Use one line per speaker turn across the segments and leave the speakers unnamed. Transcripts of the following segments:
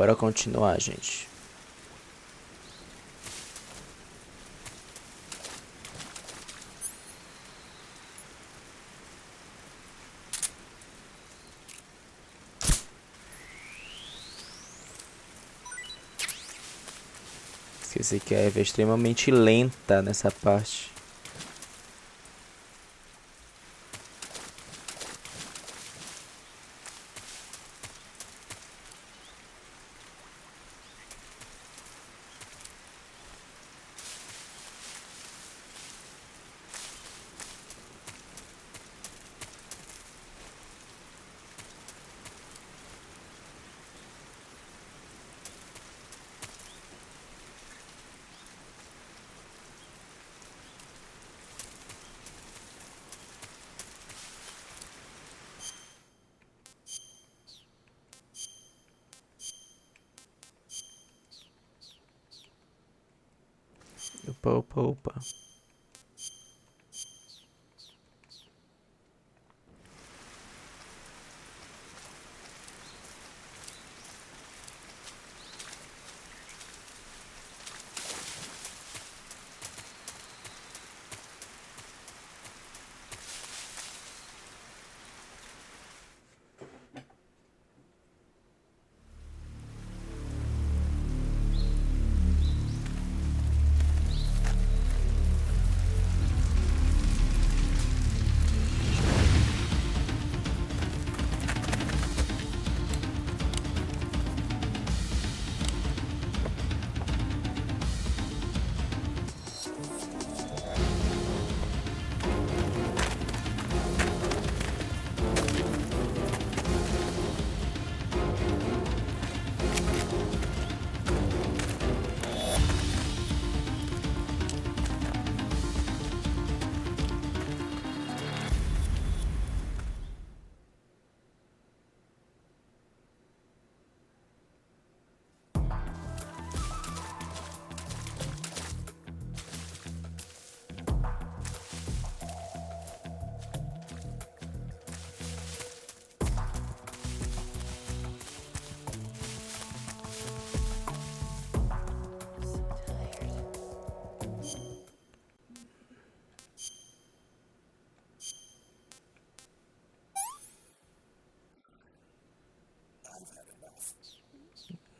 Bora continuar, gente. Esqueci que a Eva é extremamente lenta nessa parte. Opa, opa, opa.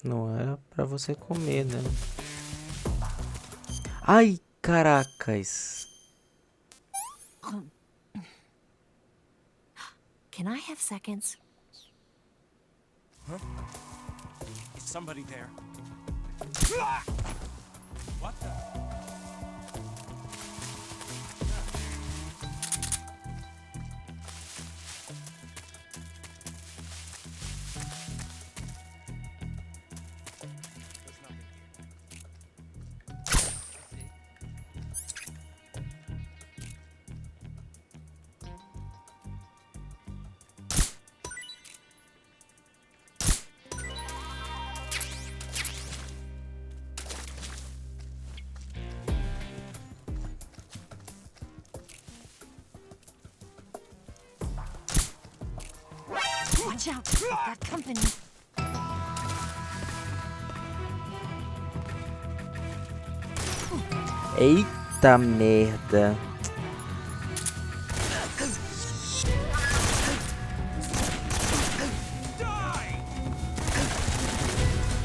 Não era pra você comer, né? Ai, caracas.
Can I have seconds?
Huh? Is somebody there? What the? There's nothing here.
Watch out! We've got company.
Eita merda.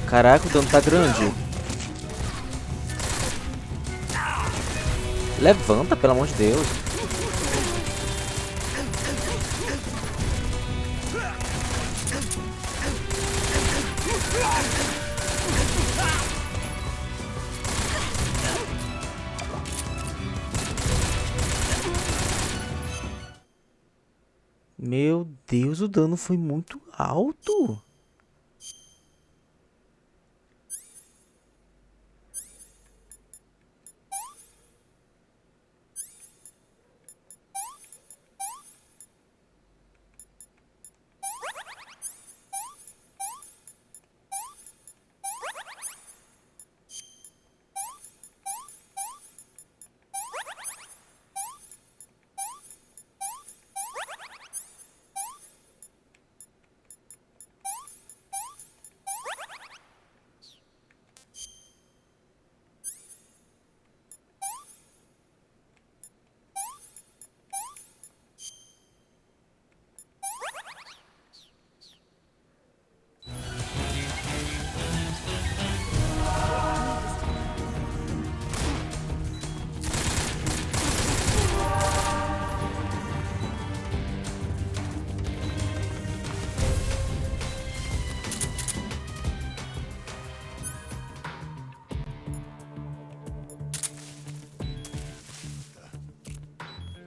Caraca, o dano tá grande. Levanta, pelo amor de Deus. Meu Deus, o dano foi muito alto.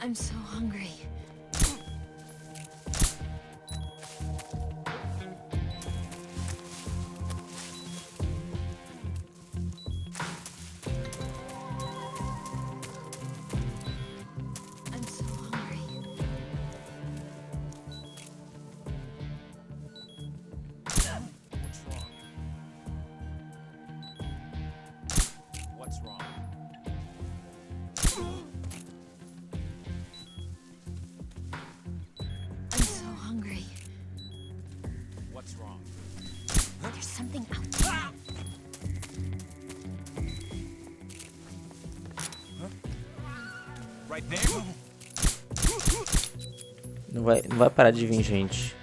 I'm so hungry. I'm so hungry.
What's wrong?
I'm so hungry.
What's wrong?
There's something out there.
Right there?
Não vai parar de vir gente.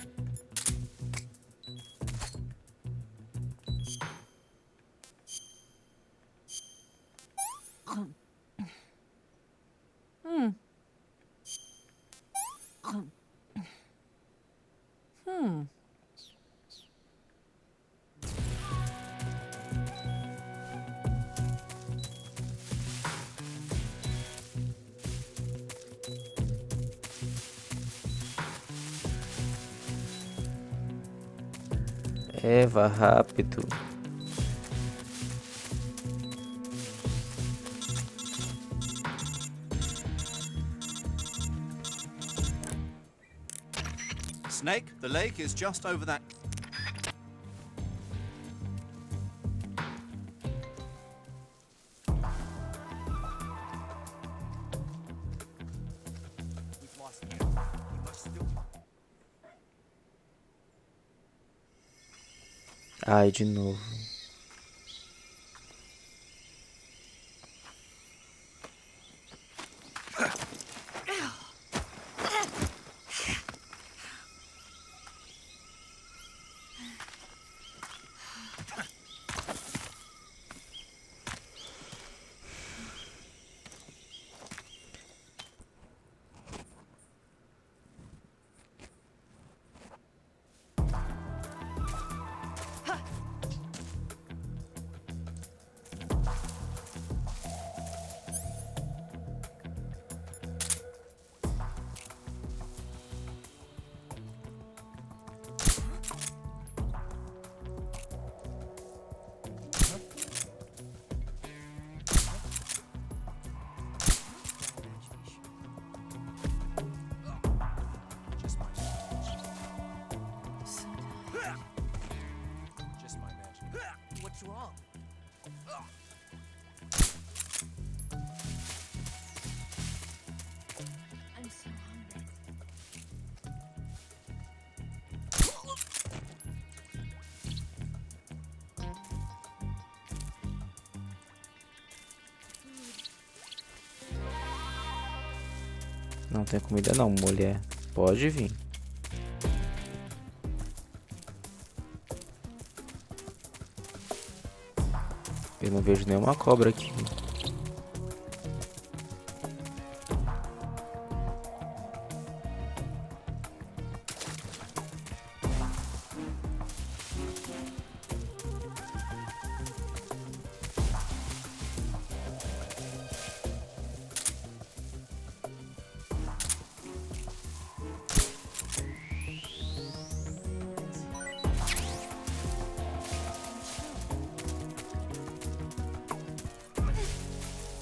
Eva, rápido.
Snake, the lake is just over that. We've lost him. We must still.
Ai, de novo. Just my Just my magic. What's wrong?
I'm so hungry.
Não tem comida não, mulher. Pode vir. Eu não vejo nenhuma cobra aqui.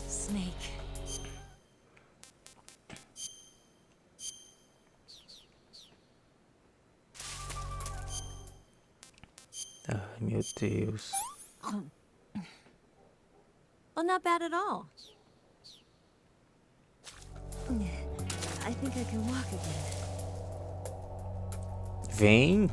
Snake.
Ai, meu Deus.
Well, not bad at all. I think I can walk again.
Vem.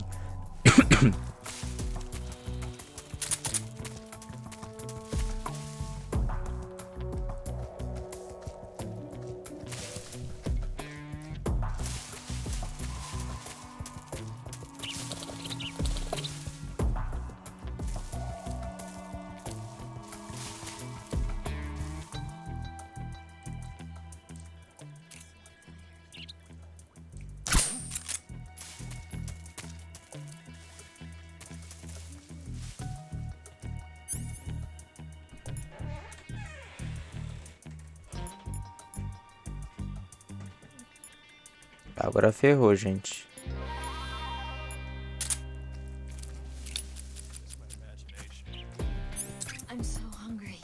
Agora ferrou, gente.
I'm so hungry.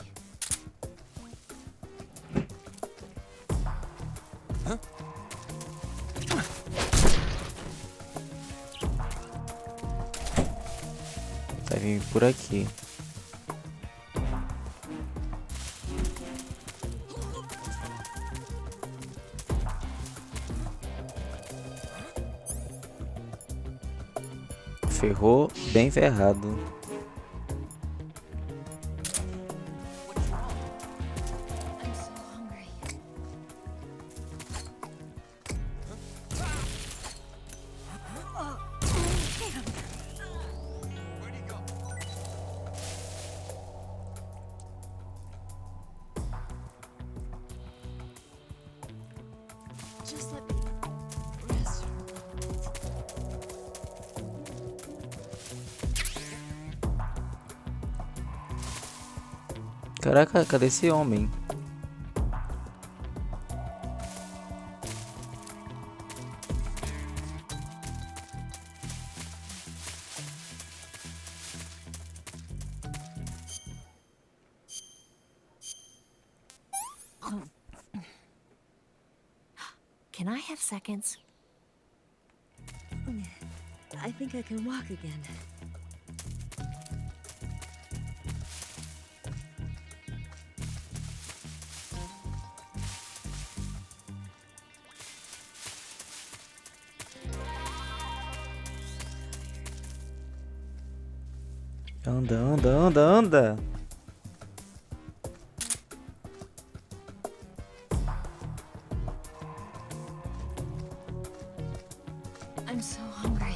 Vai vir por aqui. Ferrou, bem ferrado.
I'm so hungry.
Where'd he go?
Just let me rest for a little bit.
Caraca, cadê esse homem?
Can I have seconds? I think I can walk again.
Anda, anda, anda, anda.
I'm so hungry.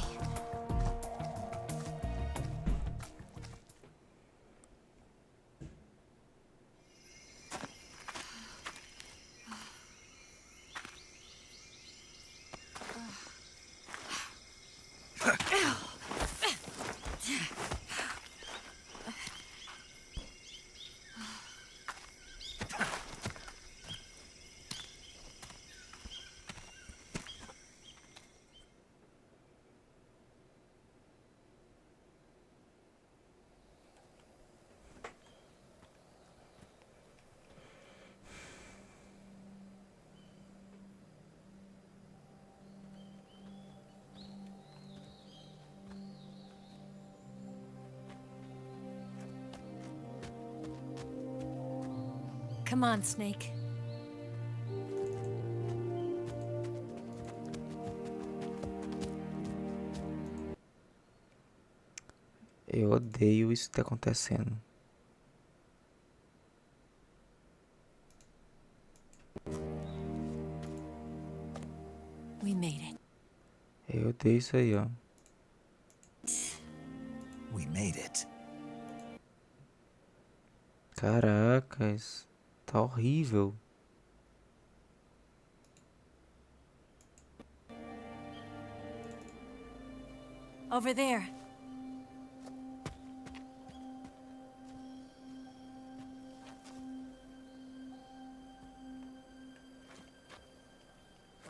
Come on, Snake.
Eu odeio isso que tá acontecendo.
We made it.
Eu odeio isso aí, ó.
We made it.
Caracas, tá horrível.
Over there.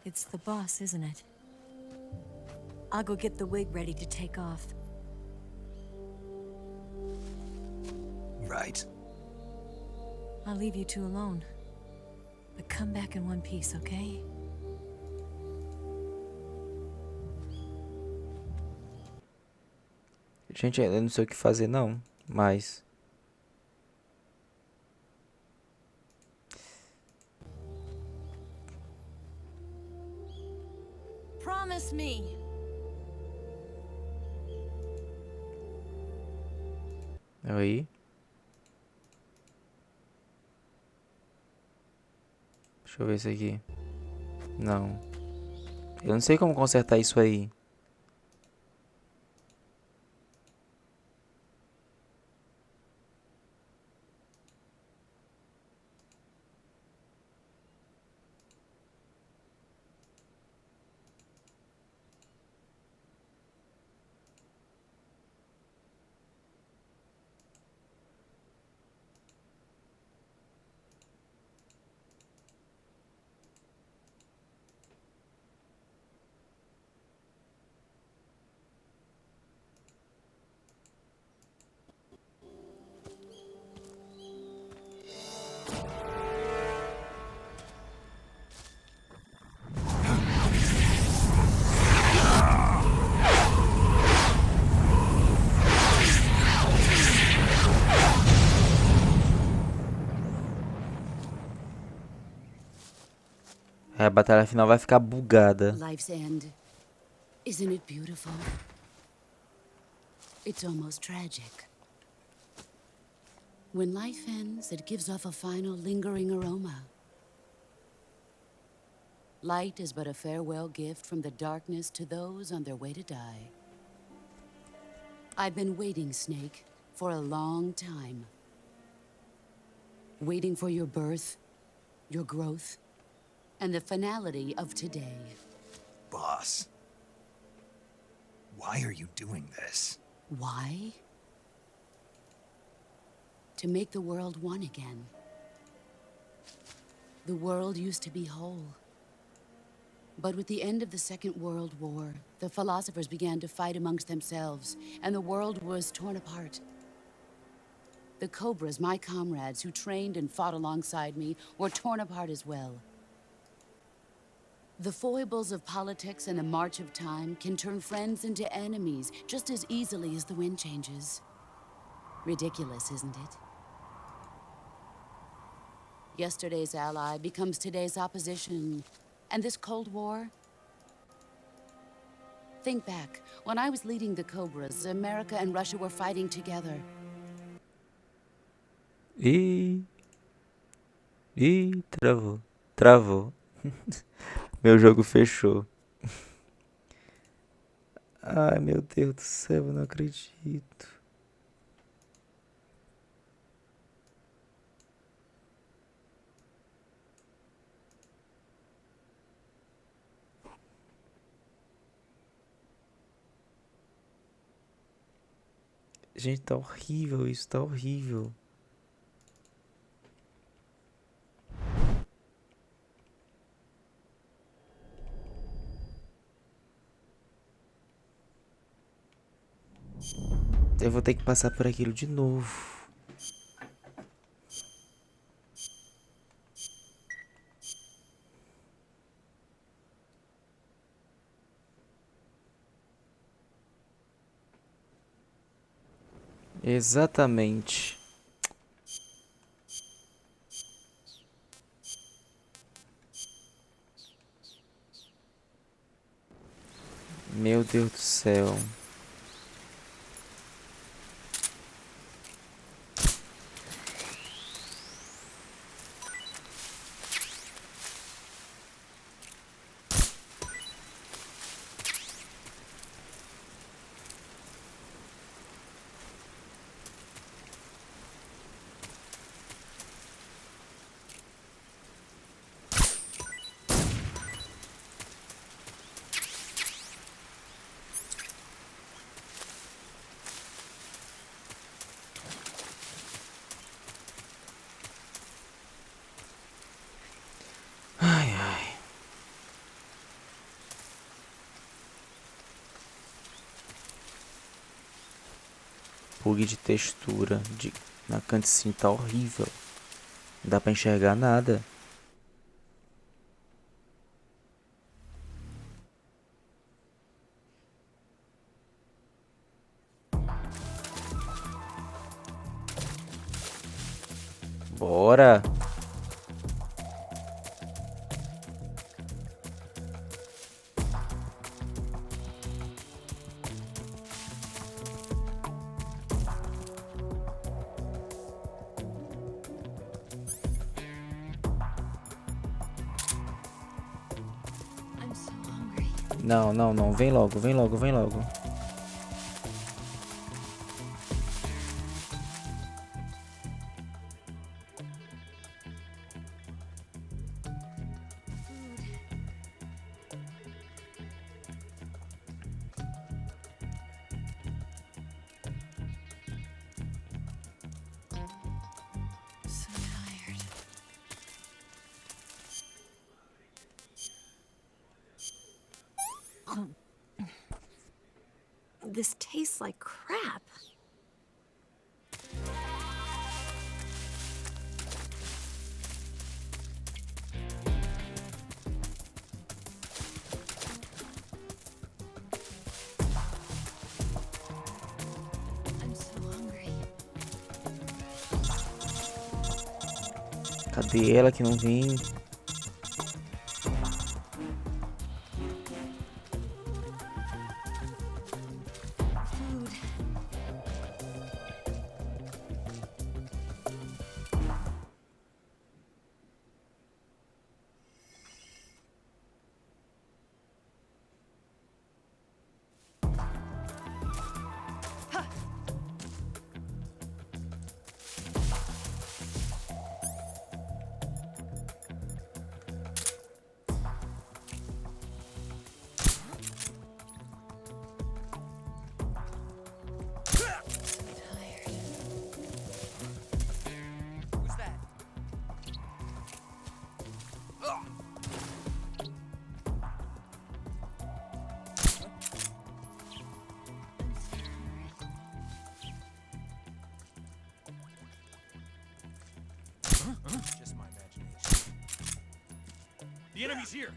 It's the boss, isn't it? I'll go get the wig ready to take off.
Right.
I'll leave you two alone. But come back in one piece, okay?
Gente, eu não sei o que fazer não, mas
Promise me.
aí. Deixa eu ver isso aqui. Não. Eu não sei como consertar isso aí. A batalha final vai ficar bugada.
Life's end. Isn't it beautiful? It's almost tragic. When life ends, it gives off a final lingering aroma. Light is but a farewell gift from the darkness to those on their way to die. I've been waiting, Snake, for a long time. Waiting for your birth, your growth, and the finality of today.
Boss. Why are you doing this?
Why? To make the world one again. The world used to be whole. But with the end of the Second World War, the philosophers began to fight amongst themselves, and the world was torn apart. The Cobras, my comrades who trained and fought alongside me, were torn apart as well. The foibles of politics and the march of time can turn friends into enemies just as easily as the wind changes. Ridiculous, isn't it? Yesterday's ally becomes today's opposition. And this Cold War? Think back. When I was leading the Cobras, America and Russia were fighting together.
Ih, travou. Travou. Meu jogo fechou. Ai, meu Deus do céu, eu não acredito. Gente, tá horrível isso, tá horrível. Eu vou ter que passar por aquilo de novo. Exatamente. Meu Deus do céu. Ai, ai. Bug de textura na cutscene tá horrível. Não dá pra enxergar nada. Bora!
I'm so hungry.
Não, não, não. Vem logo, vem logo, vem logo.
So tired. This tastes like crap. I'm so hungry.
Cadê ela que não vem?
The enemy's here.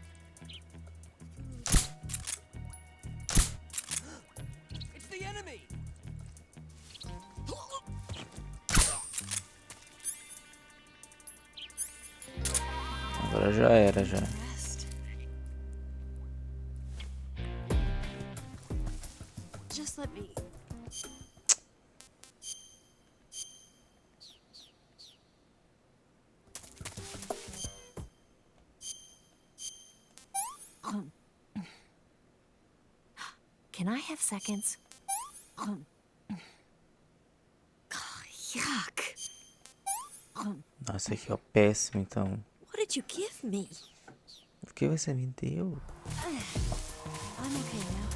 It's the enemy!
Agora já era, já.
Rest. Just let me. Can I have seconds? Yuck.
Nossa, aqui ó, péssimo então.
What did you give me?
O que você me deu?
I'm okay now.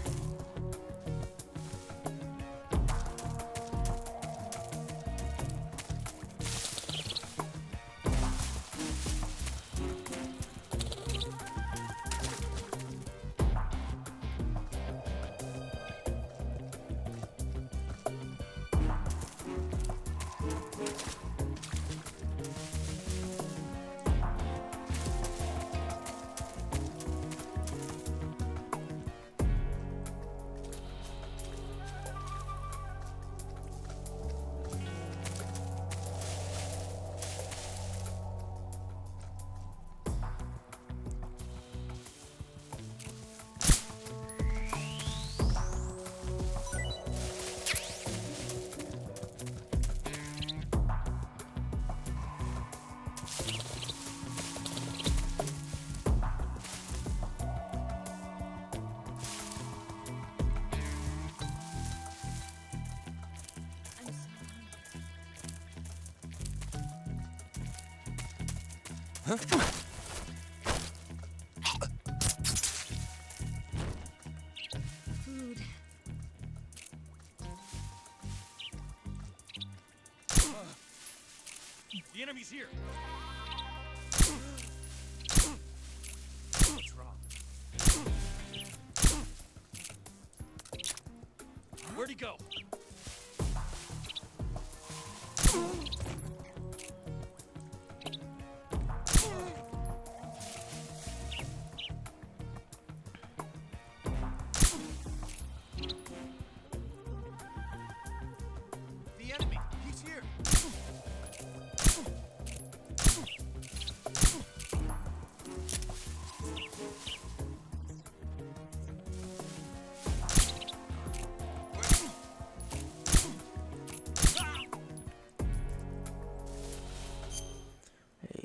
Food.
The enemy's here. What's wrong? Where'd he go? The enemy, he's here.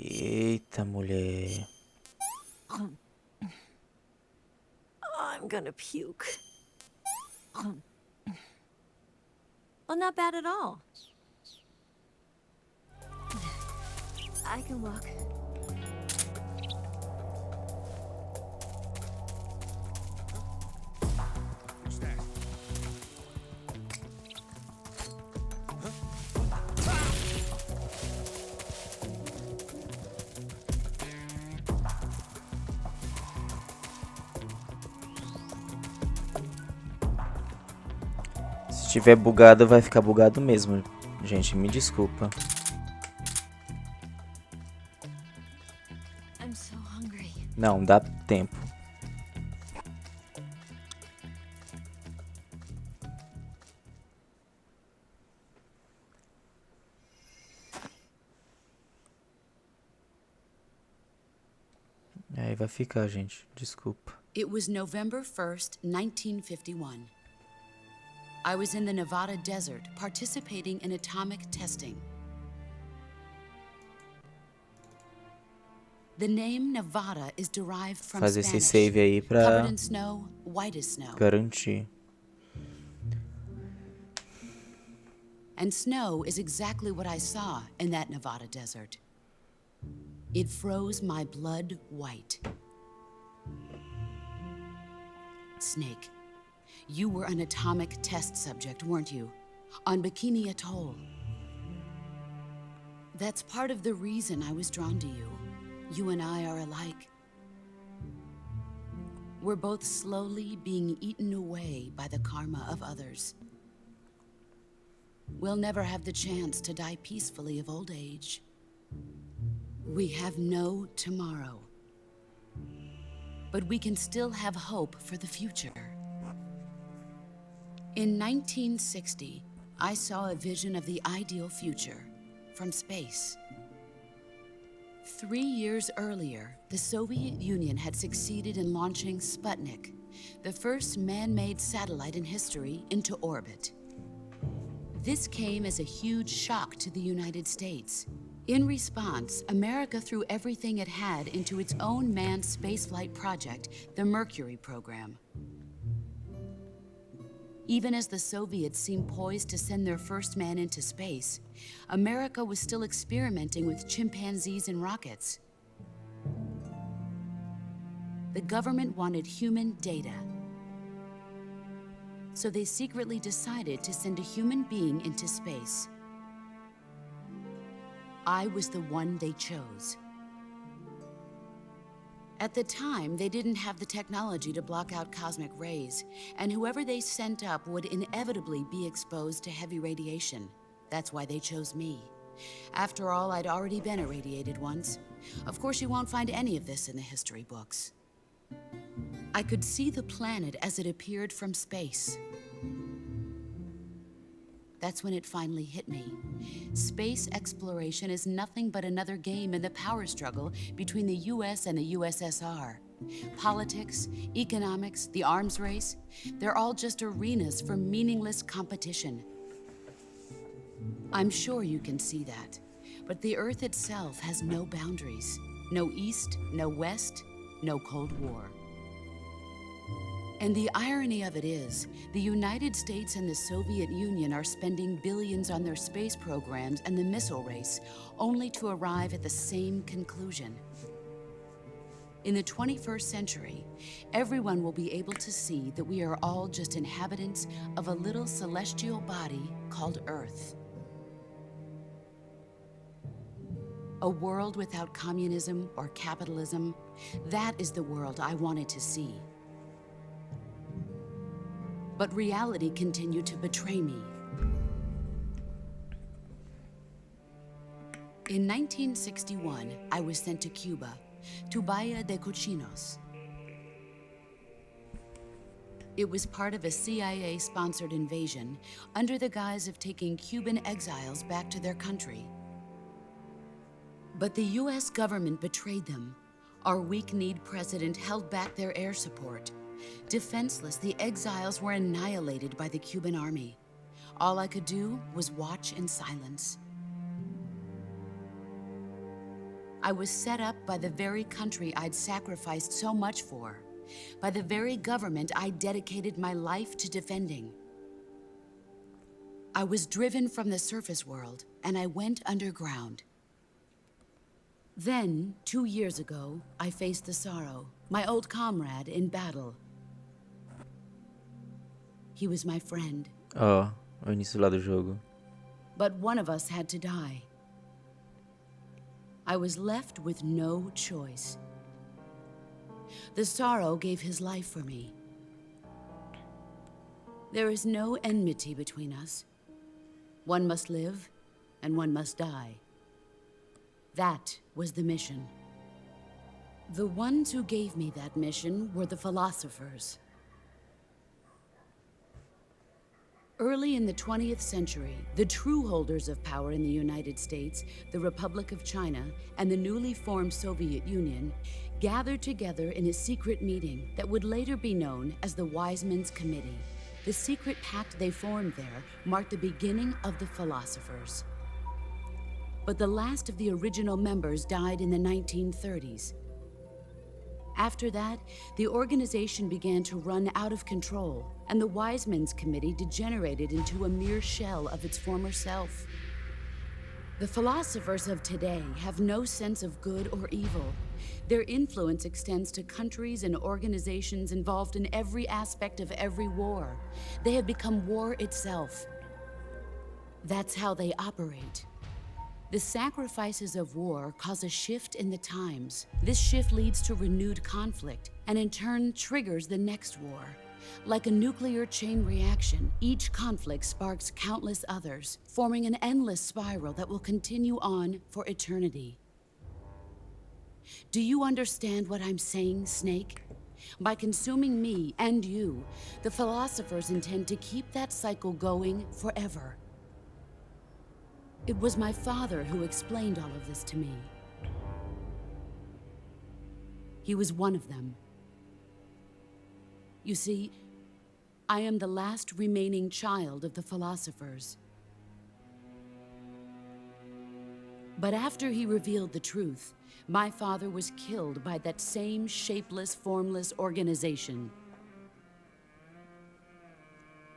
Eita, mulher.
I'm gonna puke. Well, not bad at all. I can walk.
What's that?
Se tiver bugado, vai ficar bugado mesmo. Gente, me desculpa.
I'm so hungry.
Não, dá tempo. Aí vai ficar, gente. Desculpa.
It was November 1st, 1951. I was in the Nevada desert participating in atomic testing. The name Nevada is derived from
Fazer esse
Spanish.
save aí
Covered
pra
in snow, white as snow.
garantir.
And snow is exactly what I saw in that Nevada desert. It froze my blood white. Snake, you were an atomic test subject, weren't you? On Bikini Atoll. That's part of the reason I was drawn to you. You and I are alike. We're both slowly being eaten away by the karma of others. We'll never have the chance to die peacefully of old age. We have no tomorrow. but we can still have hope for the future. In 1960, I saw a vision of the ideal future from space. 3 years earlier, the Soviet Union had succeeded in launching Sputnik, the first man-made satellite in history, into orbit. This came as a huge shock to the United States. In response, America threw everything it had into its own manned spaceflight project, the Mercury program. Even as the Soviets seemed poised to send their first man into space, America was still experimenting with chimpanzees and rockets. The government wanted human data, so they secretly decided to send a human being into space. I was the one they chose. At the time, they didn't have the technology to block out cosmic rays, and whoever they sent up would inevitably be exposed to heavy radiation. That's why they chose me. After all, I'd already been irradiated once. Of course, you won't find any of this in the history books. I could see the planet as it appeared from space. That's when it finally hit me. Space exploration is nothing but another game in the power struggle between the US and the USSR. Politics, economics, the arms race, they're all just arenas for meaningless competition. I'm sure you can see that, but the Earth itself has no boundaries. No East, no West, no Cold War. And the irony of it is, the United States and the Soviet Union are spending billions on their space programs and the missile race, only to arrive at the same conclusion. In the 21st century, everyone will be able to see that we are all just inhabitants of a little celestial body called Earth. A world without communism or capitalism, that is the world I wanted to see. But reality continued to betray me. In 1961, I was sent to Cuba, to Bahia de Cochinos. It was part of a CIA-sponsored invasion under the guise of taking Cuban exiles back to their country. But the US government betrayed them. Our weak-kneed president held back their air support. Defenseless, the exiles were annihilated by the Cuban army. All I could do was watch in silence. I was set up by the very country I'd sacrificed so much for, by the very government I dedicated my life to defending. I was driven from the surface world, and I went underground. Then, 2 years ago, I faced the Sorrow, my old comrade in battle. He was my friend.
Ó, o início lá do jogo.
But one of us had to die. I was left with no choice. The Sorrow gave his life for me. There is no enmity between us. One must live, and one must die. That was the mission. The ones who gave me that mission were the philosophers. Early in the 20th century, the true holders of power in the United States, the Republic of China, and the newly formed Soviet Union gathered together in a secret meeting that would later be known as the Wise Men's Committee. The secret pact they formed there marked the beginning of the philosophers. But the last of the original members died in the 1930s. After that, the organization began to run out of control, and the Wise Men's Committee degenerated into a mere shell of its former self. The philosophers of today have no sense of good or evil. Their influence extends to countries and organizations involved in every aspect of every war. They have become war itself. That's how they operate. The sacrifices of war cause a shift in the times. This shift leads to renewed conflict, and in turn triggers the next war. Like a nuclear chain reaction, each conflict sparks countless others, forming an endless spiral that will continue on for eternity. Do you understand what I'm saying, Snake? By consuming me and you, the philosophers intend to keep that cycle going forever. It was my father who explained all of this to me. He was one of them. You see, I am the last remaining child of the philosophers. But after he revealed the truth, my father was killed by that same shapeless, formless organization.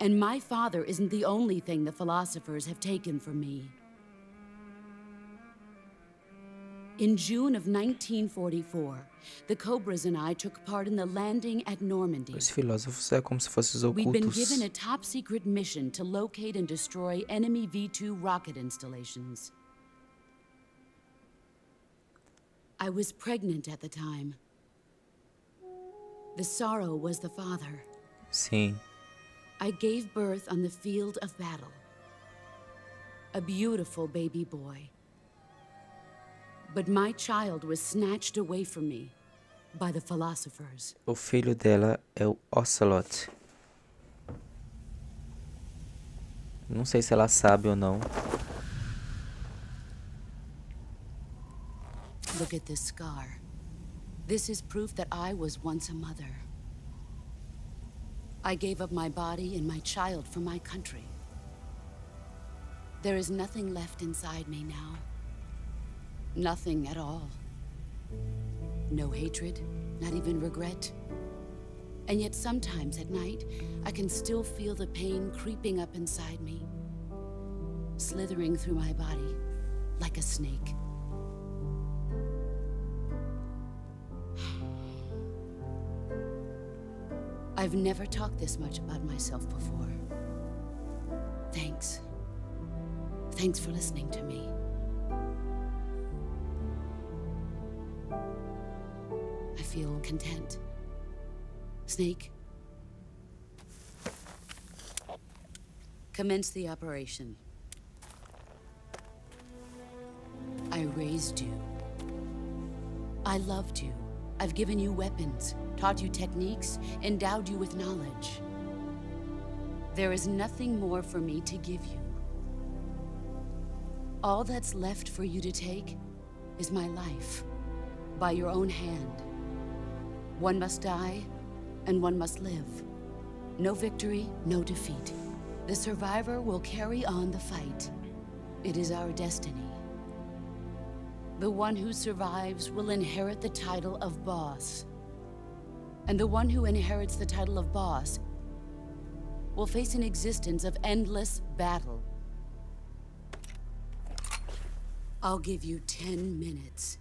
And my father isn't the only thing the philosophers have taken from me. In June of 1944, the Cobras and I took part in the landing at Normandy.
Os filósofos é como se fossem os
We'd been
ocultos.
given a top-secret mission to locate and destroy enemy V-2 rocket installations. I was pregnant at the time. The sorrow was the father.
Sim.
I gave birth on the field of battle. A beautiful baby boy. But my child was snatched away from me by the philosophers.
O filho dela é o Ocelot. Não sei se ela sabe ou não.
Look at this scar. This is proof that I was once a mother. I gave up my body and my child for my country. There is nothing left inside me now. Nothing at all. No hatred, not even regret. And yet sometimes at night, I can still feel the pain creeping up inside me, slithering through my body like a snake. I've never talked this much about myself before. Thanks. Thanks for listening to me. I feel content. Snake, commence the operation. I raised you. I loved you. I've given you weapons, taught you techniques, endowed you with knowledge. There is nothing more for me to give you. All that's left for you to take is my life, by your own hand. One must die, and one must live. No victory, no defeat. The survivor will carry on the fight. It is our destiny. The one who survives will inherit the title of boss. And the one who inherits the title of boss will face an existence of endless battle. I'll give you 10 minutes.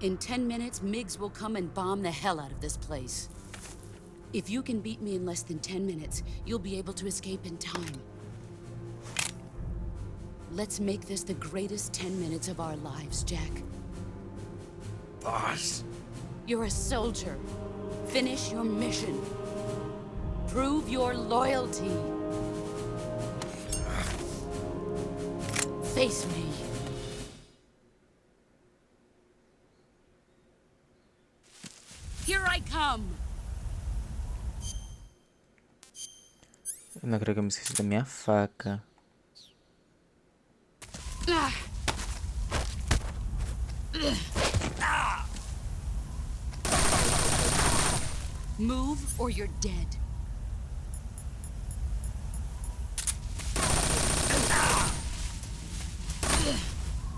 In 10 minutes, MiGs will come and bomb the hell out of this place. If you can beat me in less than 10 minutes, you'll be able to escape in time. Let's make this the greatest 10 minutes of our lives, Jack.
Boss.
You're a soldier. Finish your mission. Prove your loyalty. Face me. Here I come.
Eu não acredito que eu me esqueci da minha faca.
Move or you're dead.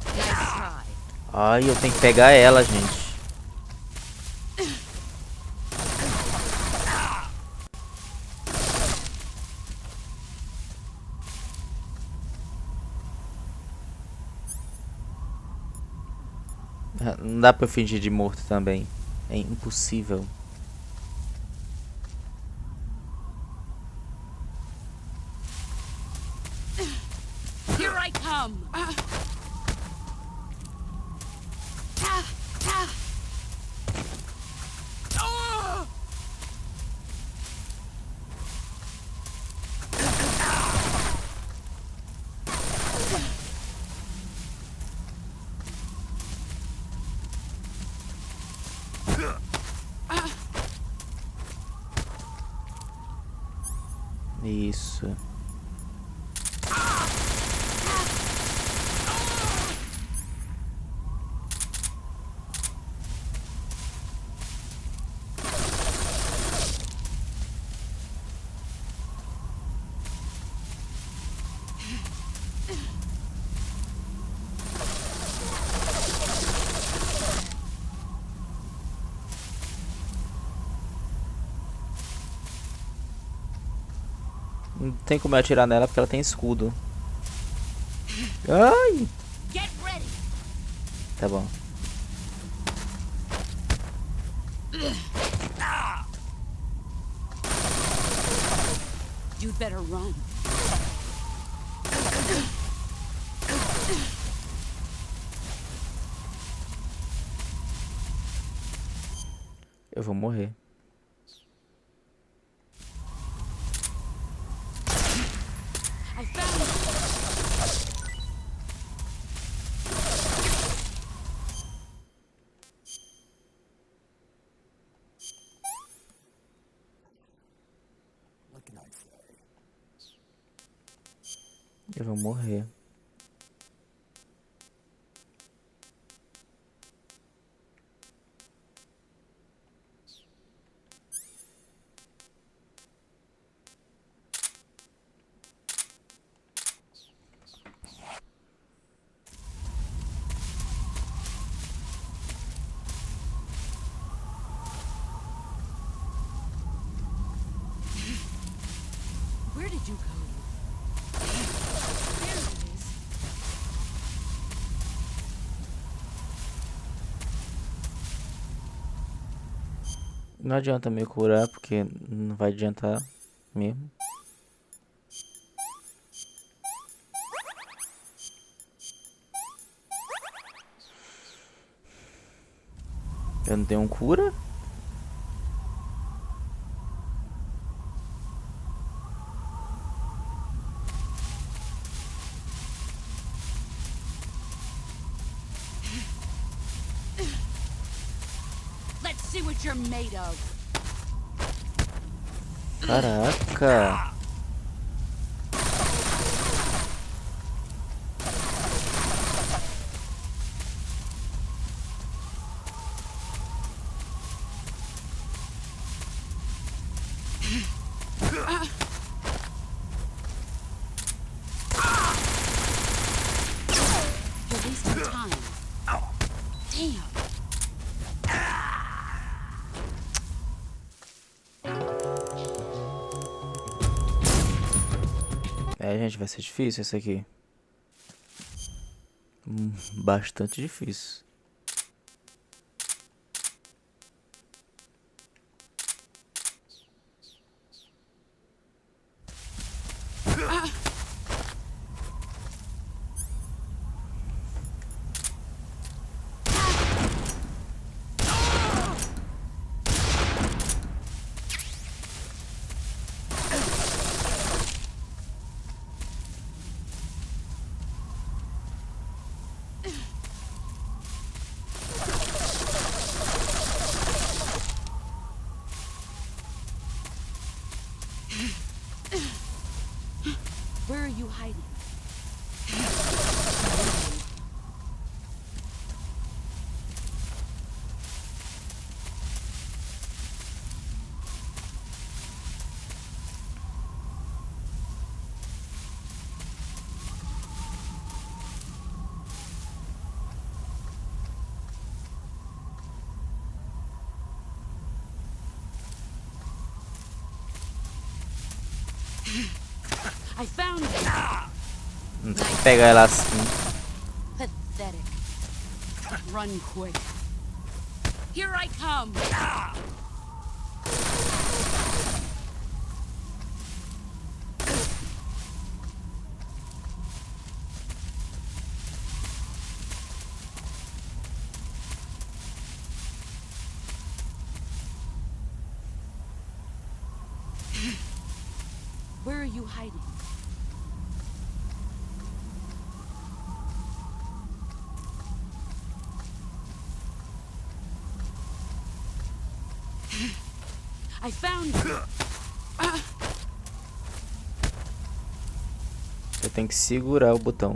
Nice try.
Ai, eu tenho que pegar ela, gente. Não dá pra eu fingir de morto também. É impossível.
Here I come.
Isso. Não tem como eu atirar nela porque ela tem escudo. Ai!
Get ready.
Tá bom.
You'd better run.
Eu vou morrer.
I found you.
Eu vou morrer.
Where did you go? There it is.
Não adianta me curar porque não vai adiantar mesmo. Eu não tenho um cura?
Let's see what you're made of.
Caraca!
You're wasting time. Damn.
É, gente, vai ser difícil isso aqui. Bastante difícil.
Where are you hiding? I found you.
Não tem que pegar ela assim.
Pathetic. Run quick. Here I come. Where are you hiding? I found you.
tenho que segurar o botão.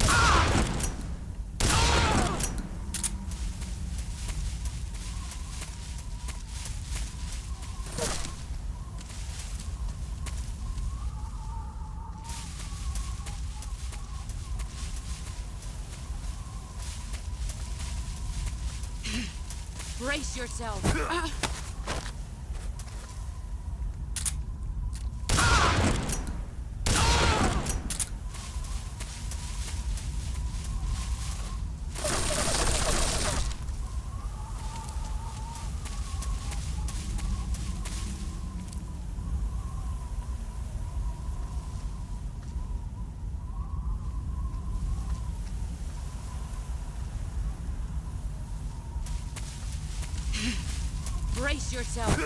Brace yourself. Brace yourself.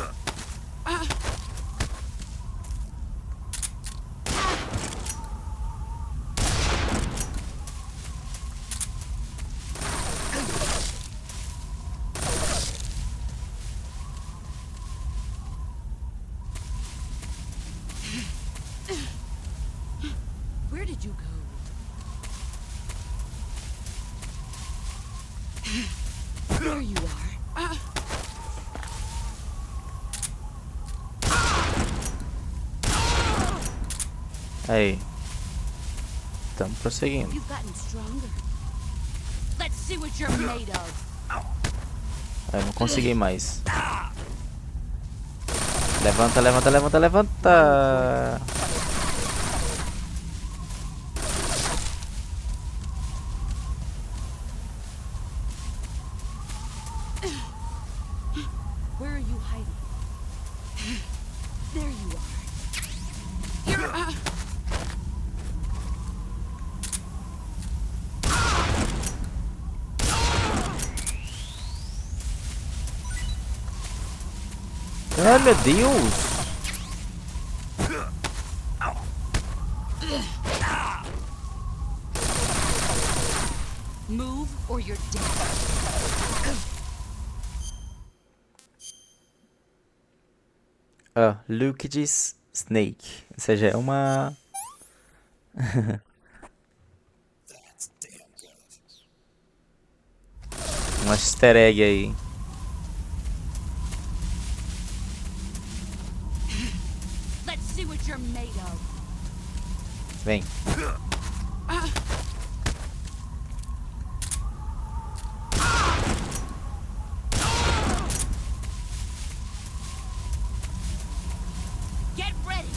Where did you go? There you are.
Aí. Estamos prosseguindo.
You've gotten stronger. Let's see what you're made of.
Aí, não consegui mais. Levanta, levanta, levanta, levanta.
Where are you hiding? There you are. You're
Ai, meu Deus.
move or you're dead.
Look this snake. Ou seja, é uma... uma easter egg aí.
Let's see what you're made of.
Vem.
Get ready.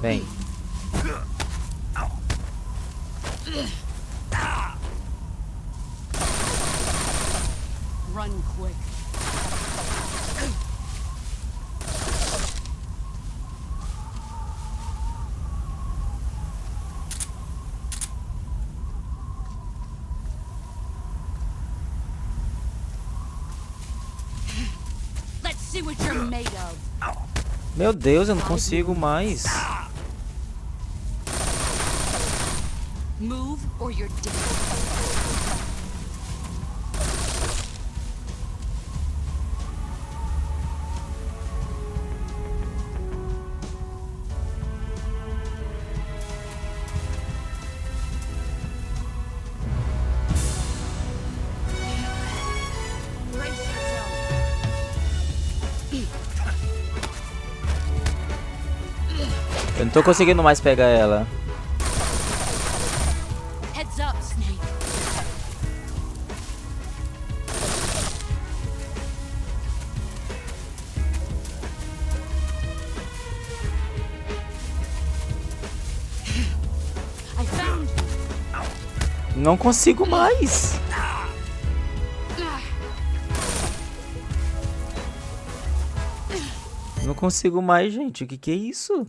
Vem.
Run quick. Let's see what you're made of.
Meu Deus, eu não consigo mais.
Move or you're dead. Brace yourself.
Eu não tô conseguindo mais pegar ela.
Heads up, Snake. I found you.
Não consigo mais. Não consigo mais, gente. O que que é isso?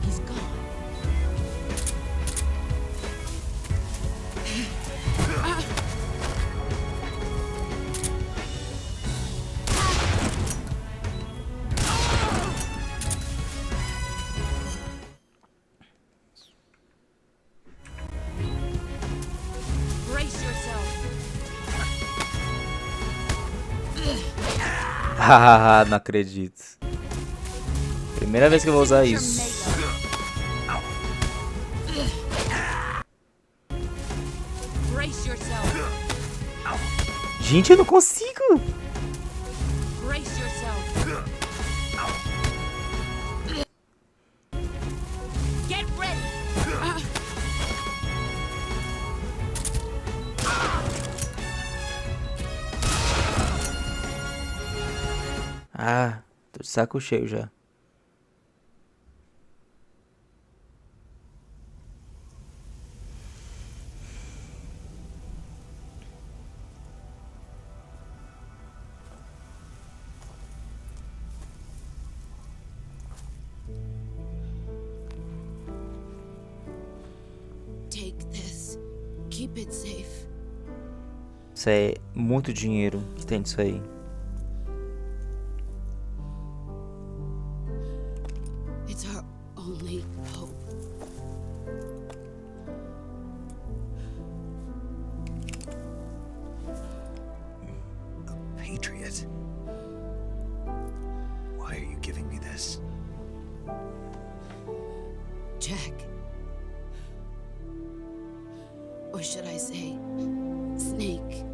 He's gone. Brace yourself.
Ah, não acredito. Primeira vez que eu vou usar isso.
Brace yourself.
Gente, eu não consigo.
Brace yourself. Get ready.
Ah, tô de saco cheio já.
Take this. Keep it safe.
Isso é muito dinheiro que tem disso aí.
It's our only hope.
Patriot. Why are you giving me this?
Jack. Or should I say, Snake.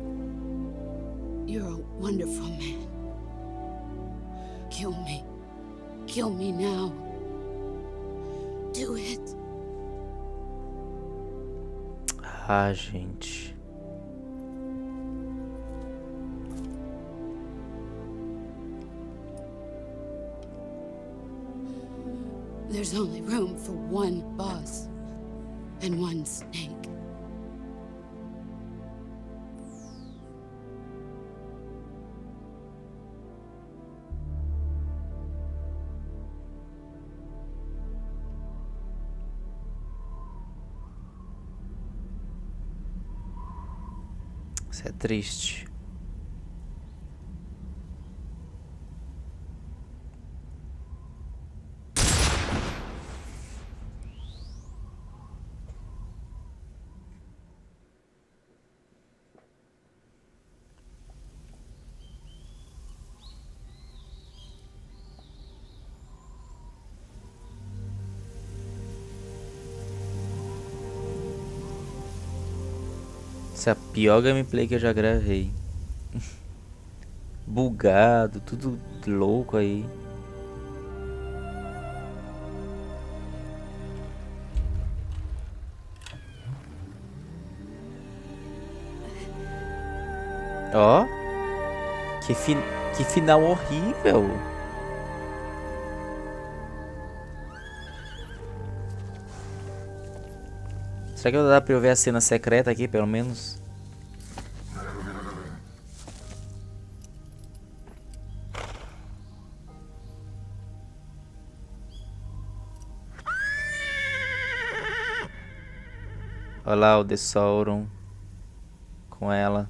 You're a wonderful man. Kill me. Kill me now. Do it.
Ah, gente.
There's only room for one boss and one snake.
Isso é triste. Essa é a pior gameplay que eu já gravei. Bugado, tudo louco aí. Ó, que final horrível. Será que dá pra eu ver a cena secreta aqui, pelo menos? Olha lá o The Sauron com ela.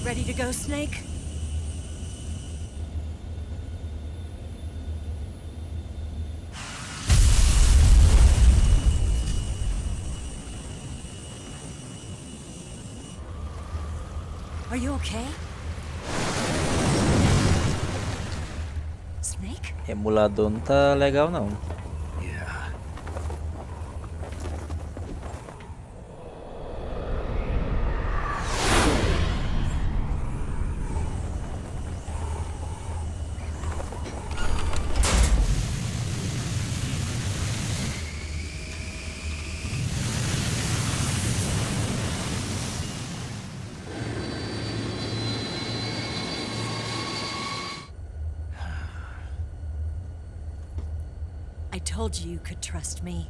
Ready to go, Snake? Are you okay? Snake?
Emulador não tá legal não.
Yeah.
I told you could trust me.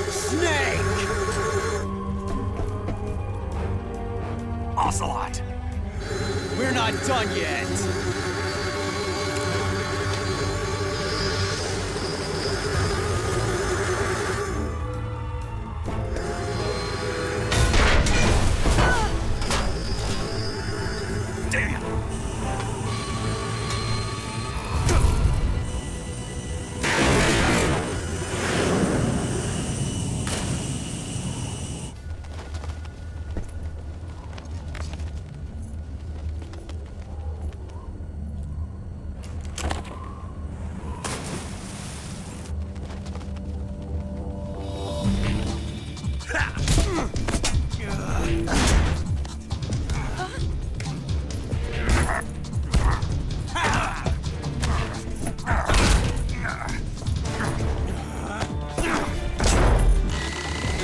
Snake!
Ocelot!
We're not done yet.
Damn!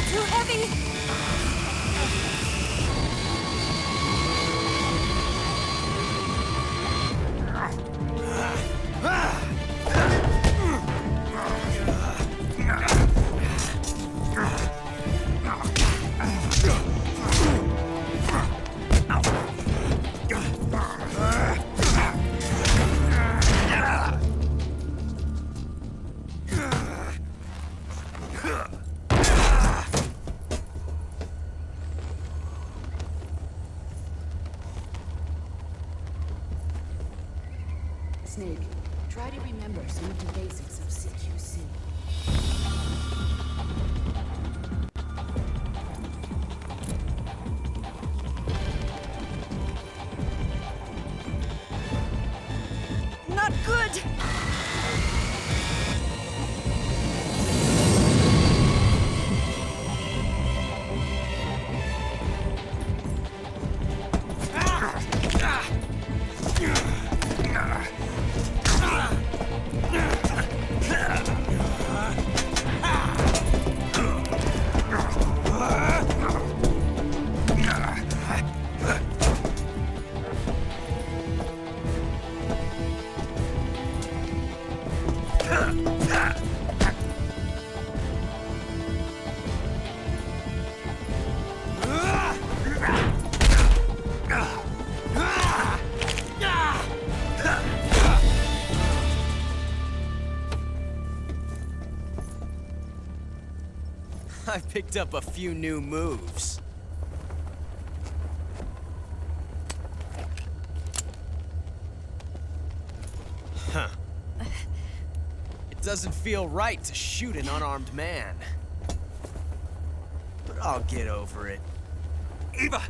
Too heavy!
Snake, try to remember some of the basics of CQC.
Not good!
I picked up a few new moves. Huh. It doesn't feel right to shoot an unarmed man. But I'll get over it.
Eva!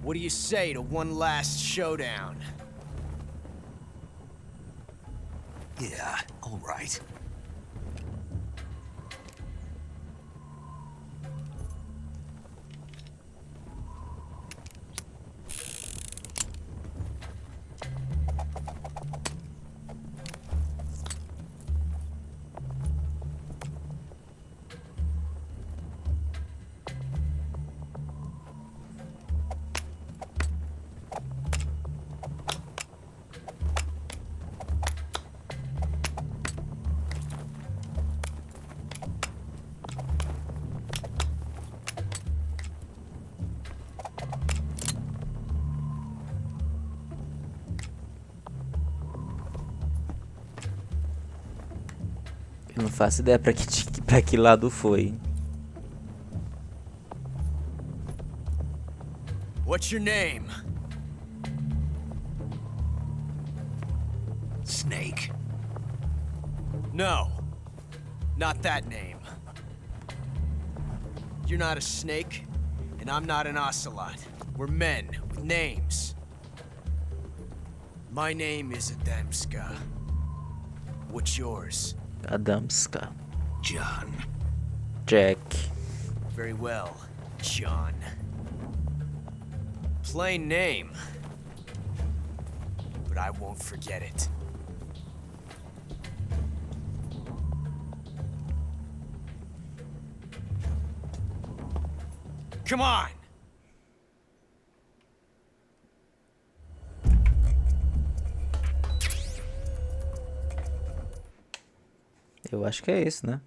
What do you say to one last showdown?
Yeah, all right.
não faço ideia pra que lado foi.
What's your name?
Snake.
No. Not that name. You're not a snake, and I'm not an ocelot. We're men with names. My name is Adamska. What's yours?
Adamska.
John.
Jack.
Very well, John. Plain name. But I won't forget it. Come on!
Eu acho que é esse, né?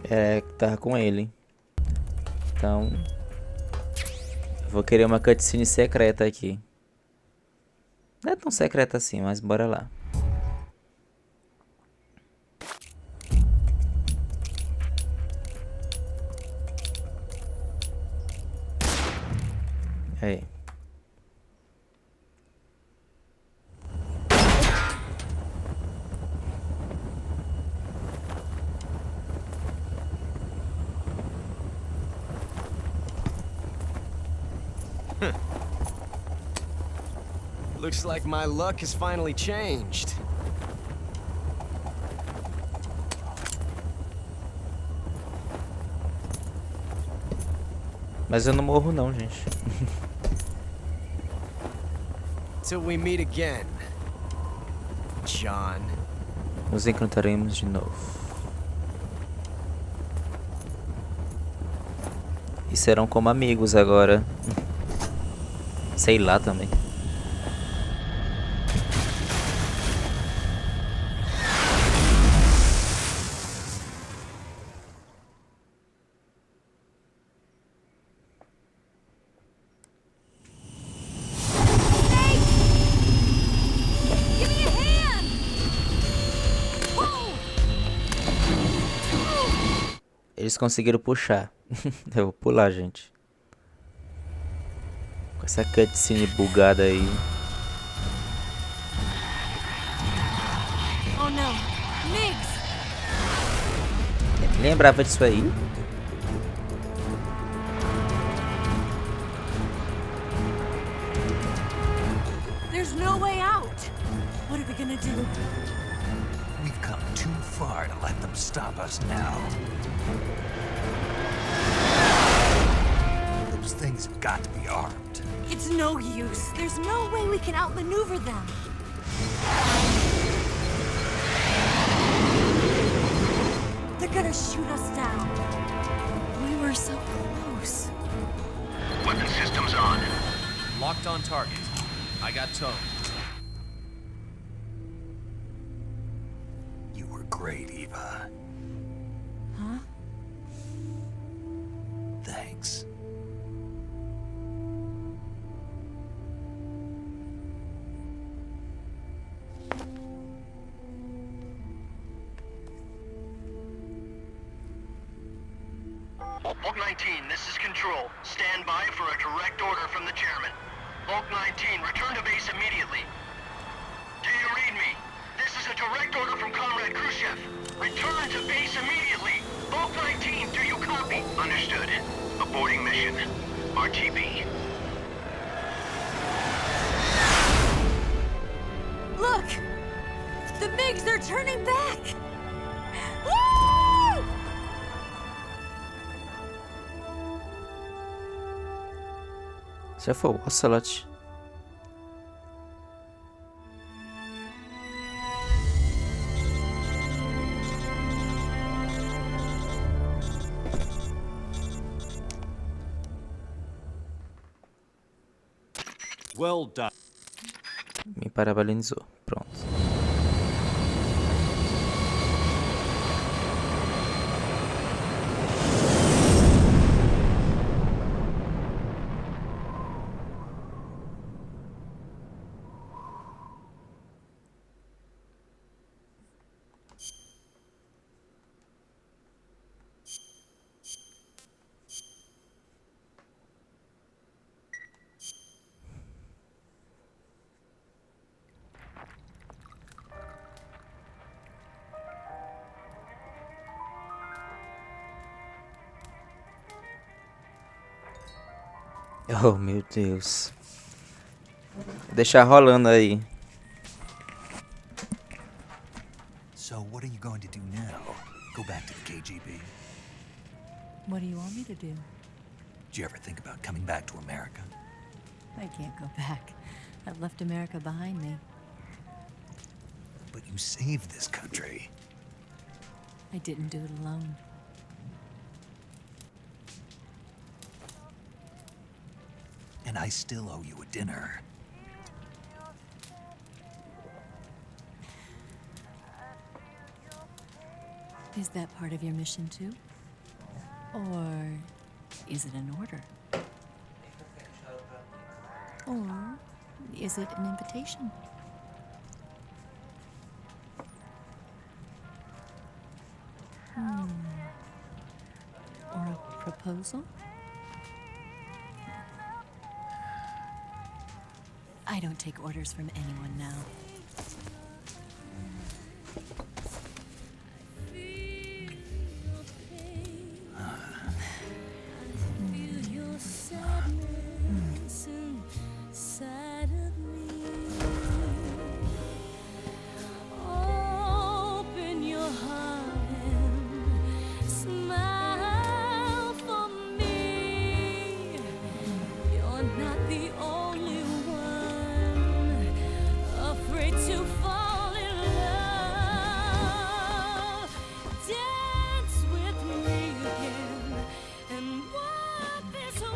É, tava com ele. Então, eu vou querer uma cutscene secreta aqui. Não é tão secreta assim, mas bora lá. Aí.
Looks like my luck has finally changed.
Mas eu não morro não, gente.
Till we meet again, John.
Nos encontraremos de novo. E serão como amigos agora. Sei lá também.
Give me a hand! Whoa!
Eles conseguiram puxar. Eu vou pular, gente. Com essa cutscene bugada aí.
Oh no! Migs!
Lembrava disso aí?
There's no way out! What are we gonna do?
We've come too far to let them stop us now. Those things have got to be armed.
It's no use. There's no way we can outmaneuver them. They're gonna shoot us down. We were so close.
Weapon systems on.
Locked on target. I got towed.
You were great, Eva.
Huh?
Thanks.
Bulk 19, this is Control. Stand by for a direct order from the chairman. Bulk 19, return to base immediately. Do you read me? This is a direct order from Comrade Khrushchev. Return to base immediately. Bulk 19, do you copy? Understood. Aborting mission. RTB.
Look! The MiGs, they're turning back! Woo!
شافوا وصلت.
Well done.
Me parabenizou. Pronto. Oh, meu Deus. Deixar rolando aí.
So what are you going to do now? Go back to the KGB?
What do you want me to do?
Did you ever think about coming back to America?
I can't go back. I've left America behind me.
But you saved this country.
I didn't do it alone.
And I still owe you a dinner.
Is that part of your mission too? Or is it an order? Or is it an invitation? Or a proposal? I don't take orders from anyone now.
Open your heart and smile for me. You're not the only one afraid to fall in love. Dance with me again and walk this way.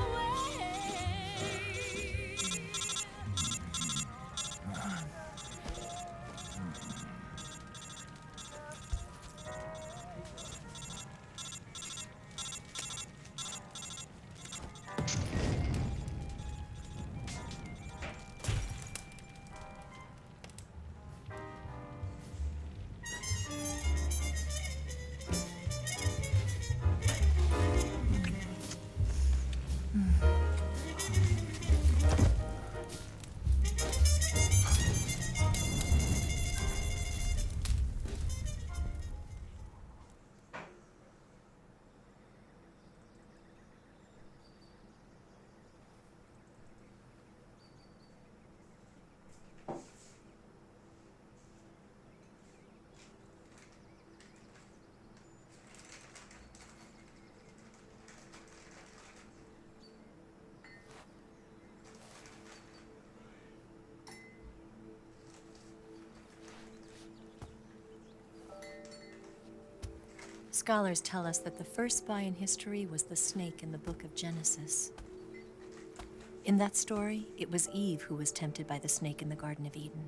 Scholars tell us that the first spy in history was the snake in the book of Genesis. In that story, it was Eve who was tempted by the snake in the Garden of Eden.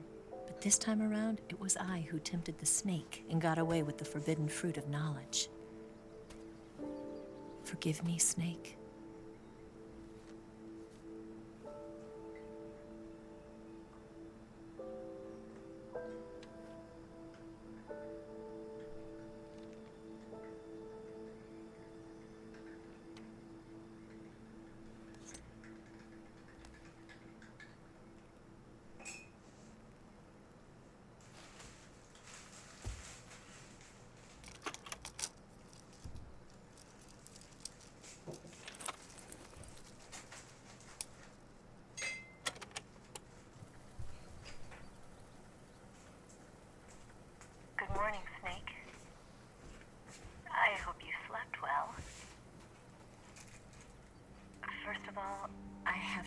But this time around, it was I who tempted the snake and got away with the forbidden fruit of knowledge. Forgive me, snake.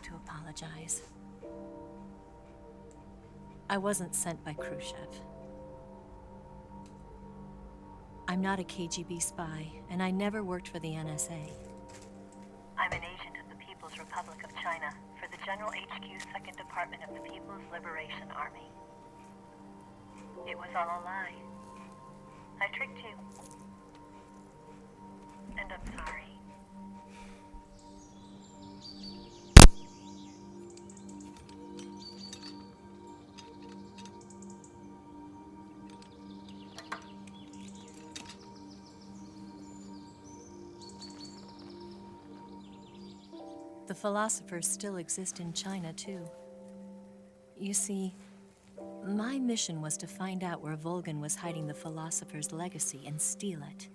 to apologize. I wasn't sent by Khrushchev. I'm not a KGB spy, and I never worked for the NSA.
I'm an agent of the People's Republic of China for the General HQ 2nd Department of the People's Liberation Army. It was all a lie. I tricked you. And I'm sorry.
The philosophers still exist in China, too. You see, my mission was to find out where Volgin was hiding the philosopher's legacy and steal it.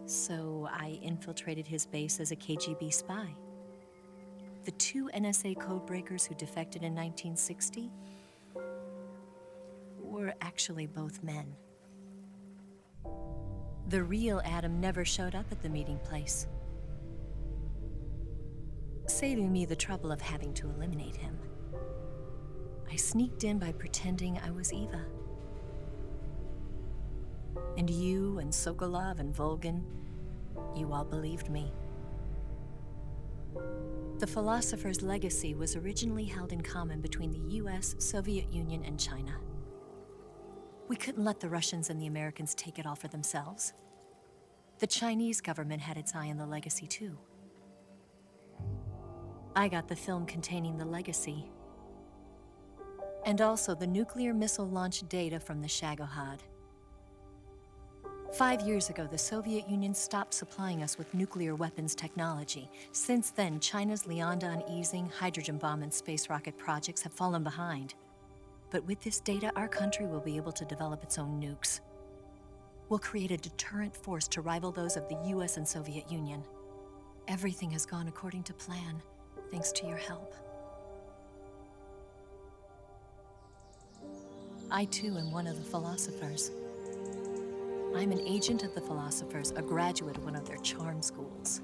So I infiltrated his base as a KGB spy. The 2 NSA codebreakers who defected in 1960 were actually both men. The real Adam never showed up at the meeting place, saving me the trouble of having to eliminate him. I sneaked in by pretending I was Eva. And you and Sokolov and Volgin, you all believed me. The philosopher's legacy was originally held in common between the US, Soviet Union, and China. We couldn't let the Russians and the Americans take it all for themselves. The Chinese government had its eye on the legacy, too. I got the film containing the legacy, and also the nuclear missile launch data from the Shagohod. 5 years ago, the Soviet Union stopped supplying us with nuclear weapons technology. Since then, China's Liaodong easing, hydrogen bomb, and space rocket projects have fallen behind. But with this data, our country will be able to develop its own nukes. We'll create a deterrent force to rival those of the US and Soviet Union. Everything has gone according to plan, thanks to your help. I too am one of the philosophers. I'm an agent of the philosophers, a graduate of one of their charm schools.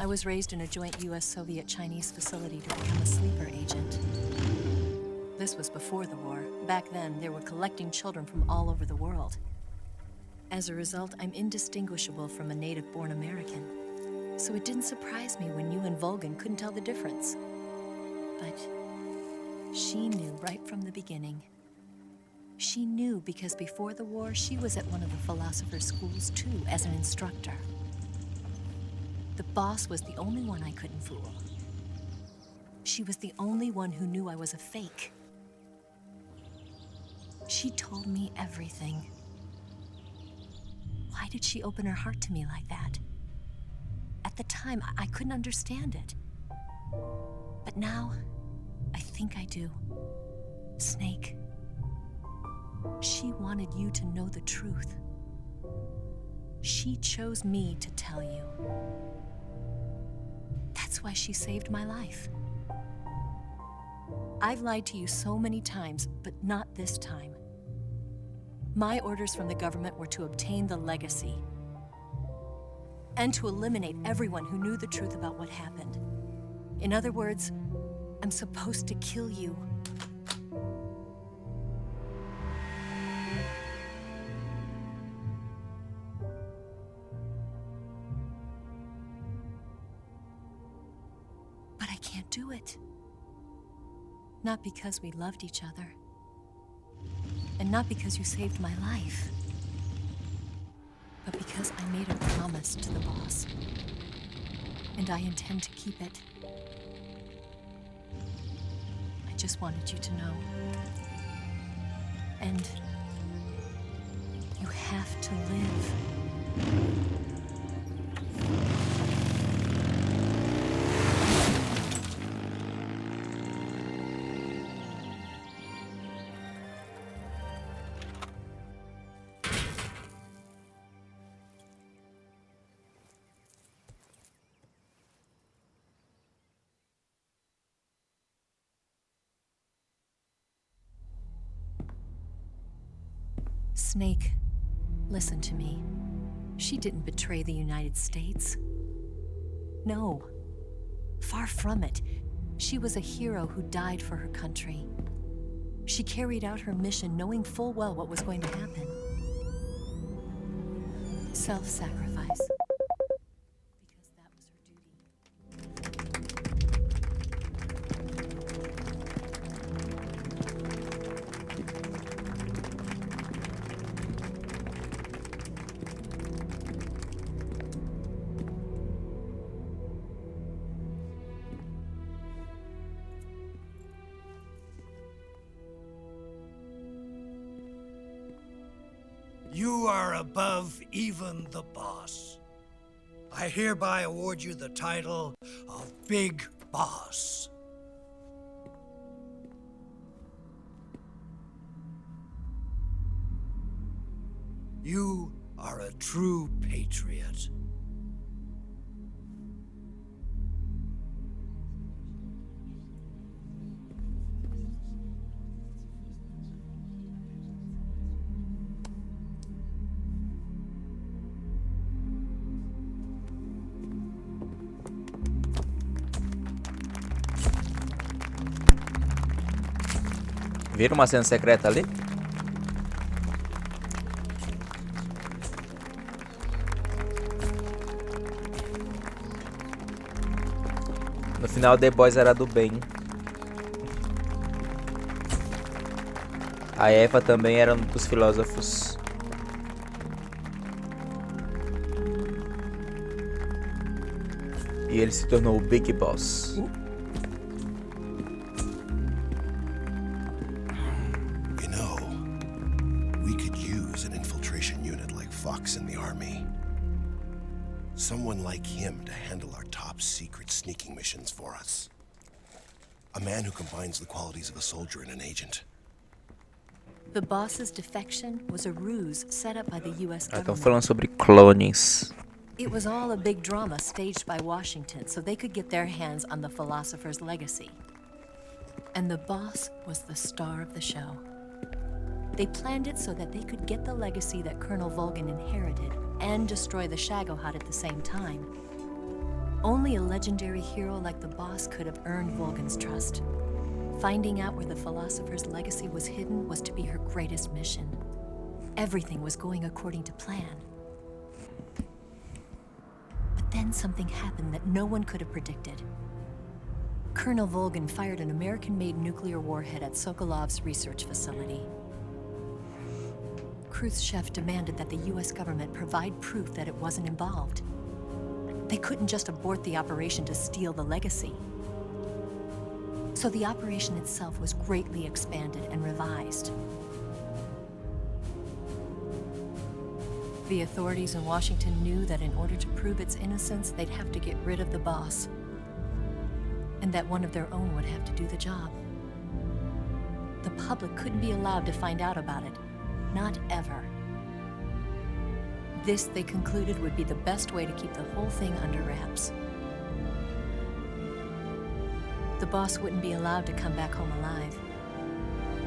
I was raised in a joint US-Soviet-Chinese facility to become a sleeper agent. This was before the war. Back then, they were collecting children from all over the world. As a result, I'm indistinguishable from a native-born American. So it didn't surprise me when you and Volgin couldn't tell the difference. But she knew right from the beginning. She knew because before the war, she was at one of the philosopher's schools too, as an instructor. The boss was the only one I couldn't fool. She was the only one who knew I was a fake. She told me everything. Why did she open her heart to me like that? At the time, I couldn't understand it. But now, I think I do. Snake. She wanted you to know the truth. She chose me to tell you. That's why she saved my life. I've lied to you so many times, but not this time. My orders from the government were to obtain the legacy and to eliminate everyone who knew the truth about what happened. In other words, I'm supposed to kill you. But I can't do it. Not because we loved each other. And not because you saved my life. But because I made a promise to the boss. And I intend to keep it. I just wanted you to know. And you have to live. Snake, listen to me. She didn't betray the United States. No, far from it. She was a hero who died for her country. She carried out her mission knowing full well what was going to happen. Self-sacrifice. Because that was her duty.
You are above even the boss. I hereby award you the title of Big Boss. You are a true patriot.
Viram uma cena secreta ali? No final, The Boys era do bem. A Eva também era um dos filósofos. E ele se tornou o Big Boss.
You know, we could use an infiltration unit like Fox in the army. Someone like him to handle our top secret sneaking missions for us. A man who combines the qualities of a soldier and an agent.
The boss's defection was a ruse set up by the U.S.
Estão
government.
falando sobre clones.
It was all a big drama staged by Washington so they could get their hands on the philosopher's legacy. And the boss was the star of the show. They planned it so that they could get the legacy that Colonel Volgin inherited and destroy the Shagohod at the same time. Only a legendary hero like the boss could have earned Volgin's trust. Finding out where the philosopher's legacy was hidden was to be her greatest mission. Everything was going according to plan. But then something happened that no one could have predicted. Colonel Volgin fired an American-made nuclear warhead at Sokolov's research facility. Khrushchev demanded that the US government provide proof that it wasn't involved. They couldn't just abort the operation to steal the legacy. So the operation itself was greatly expanded and revised. The authorities in Washington knew that in order to prove its innocence, they'd have to get rid of the boss, and that one of their own would have to do the job. The public couldn't be allowed to find out about it, not ever. This, they concluded, would be the best way to keep the whole thing under wraps. The boss wouldn't be allowed to come back home alive,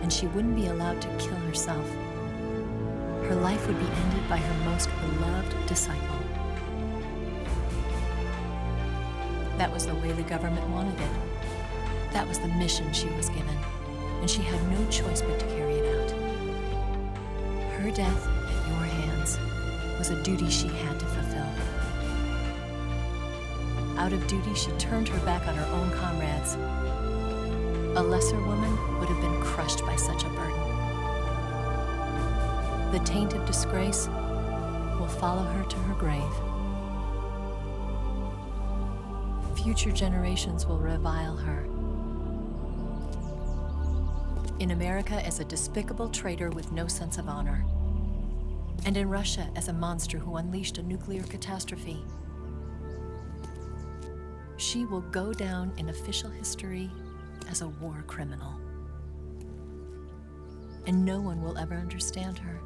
and she wouldn't be allowed to kill herself. Her life would be ended by her most beloved disciple. That was the way the government wanted it. That was the mission she was given, and she had no choice but to carry it out. Her death at your hands was a duty she had to fulfill. Out of duty, she turned her back on her own comrades. A lesser woman would have been crushed by such a burden. The taint of disgrace will follow her to her grave. Future generations will revile her. In America as a despicable traitor with no sense of honor. And in Russia as a monster who unleashed a nuclear catastrophe. She will go down in official history as a war criminal. And no one will ever understand her.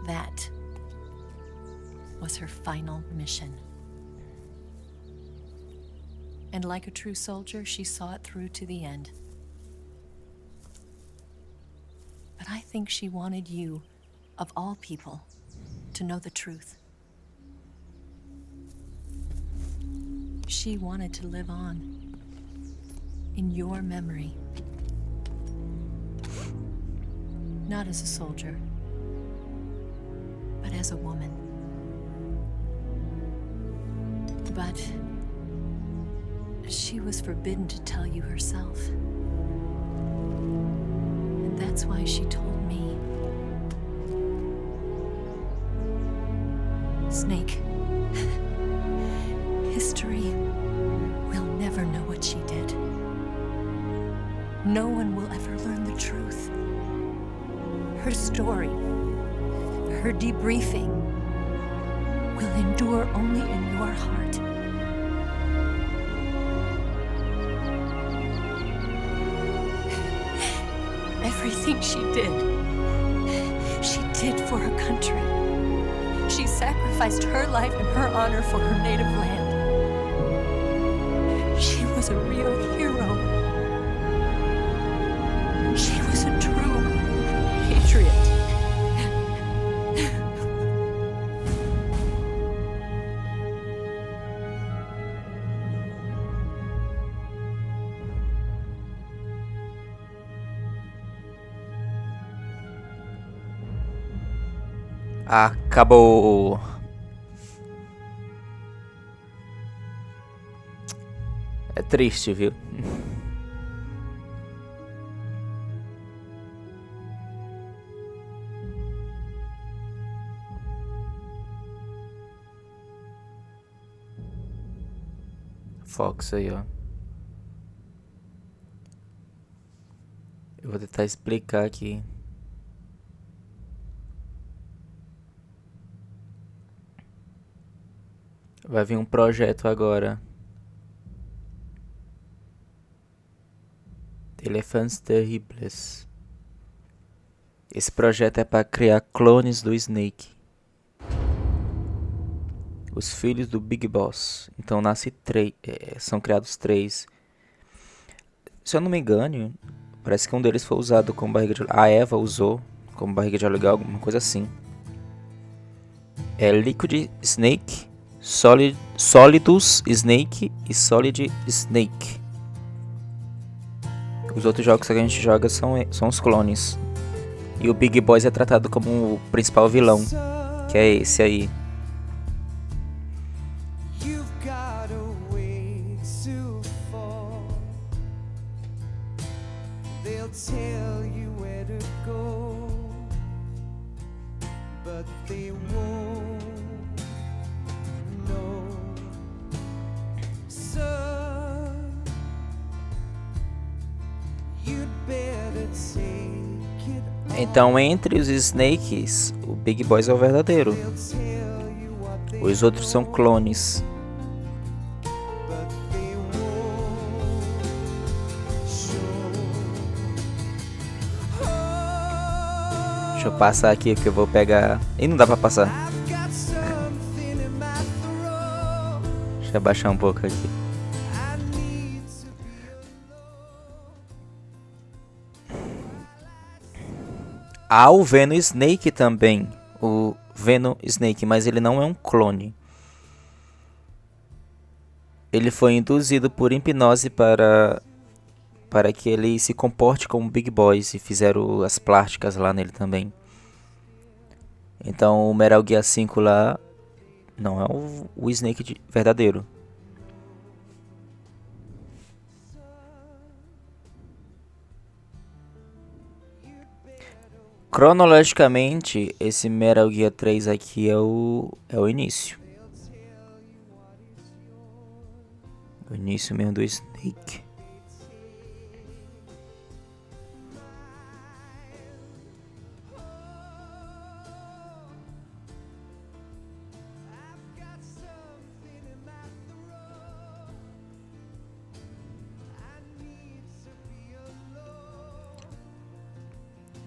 That was her final mission. And like a true soldier, she saw it through to the end. But I think she wanted you, of all people, to know the truth. She wanted to live on. in your memory. Not as a soldier, but as a woman. But she was forbidden to tell you herself. And that's why she told me. Snake, history will never know what she did. No one will ever learn the truth. Her story, her debriefing, will endure only in your heart. Everything she did for her country. She sacrificed her life and her honor for her native land. She was a real hero. She was a true patriot.
Acabou. É triste, viu? Fox aí, ó. Eu vou tentar explicar aqui. Vai vir um projeto agora. Elephants Terribles. Esse projeto é para criar clones do Snake. Os filhos do Big Boss. Então nasce três. São criados 3. Se eu não me engano, parece que um deles foi usado como barriga de aluguel. A Eva usou como barriga de aluguel, alguma coisa assim. É Liquid Snake, Solidus Snake e Solid Snake. Os outros jogos que a gente joga são os clones. E o Big Boss é tratado como o principal vilão, que é esse aí. Então, entre os Snakes, o Big Boss é o verdadeiro. Os outros são clones. Deixa eu passar aqui que eu vou pegar... Ih, não dá pra passar. Deixa eu abaixar um pouco aqui. Há o Venom Snake também, o Venom Snake, mas ele não é um clone. Ele foi induzido por hipnose para que ele se comporte como Big Boss e fizeram as plásticas lá nele também. Então o Metal Gear 5 lá não é o Snake verdadeiro. Cronologicamente, esse Metal Gear 3 aqui é o início. O início mesmo do Snake.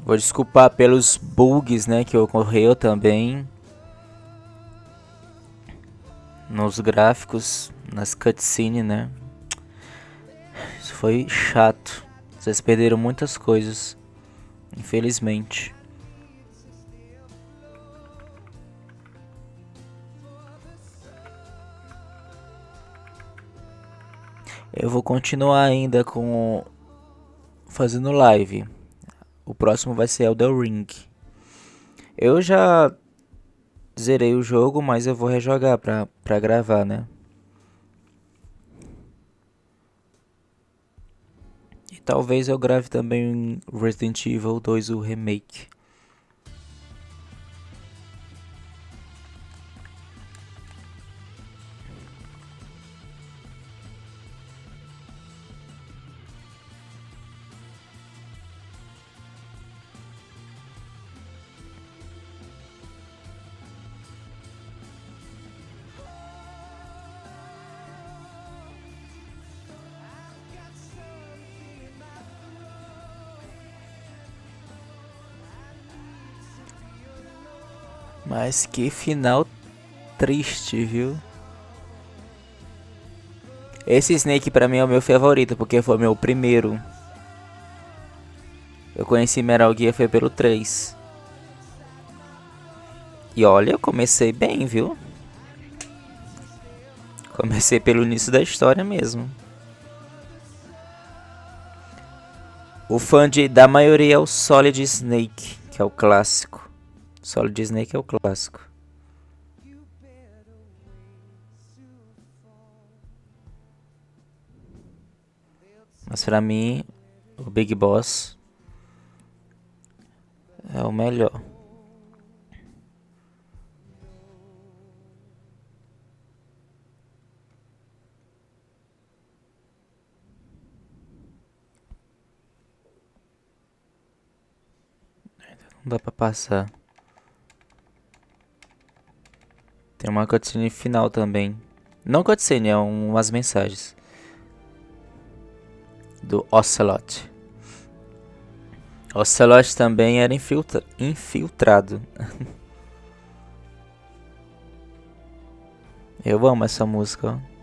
Vou desculpar pelos bugs, né, que ocorreu também nos gráficos, nas cutscenes, né. Isso foi chato. Vocês perderam muitas coisas, infelizmente. Eu vou continuar ainda com fazendo live. O próximo vai ser Elden Ring. Eu já zerei o jogo, mas eu vou rejogar pra gravar, né? E talvez eu grave também Resident Evil 2, o remake. Mas que final triste, viu? Esse Snake pra mim é o meu favorito, porque foi meu primeiro. Eu conheci Metal Gear foi pelo 3. E olha, eu comecei bem, viu? Comecei pelo início da história mesmo. O fã da maioria é o Solid Snake, que é o clássico. Solid Snake é o clássico. Mas pra mim, o Big Boss é o melhor. Não dá pra passar. Tem uma cutscene final também. Não cutscene, é umas mensagens. Do Ocelot. Ocelot também era infiltrado. Eu amo essa música, ó.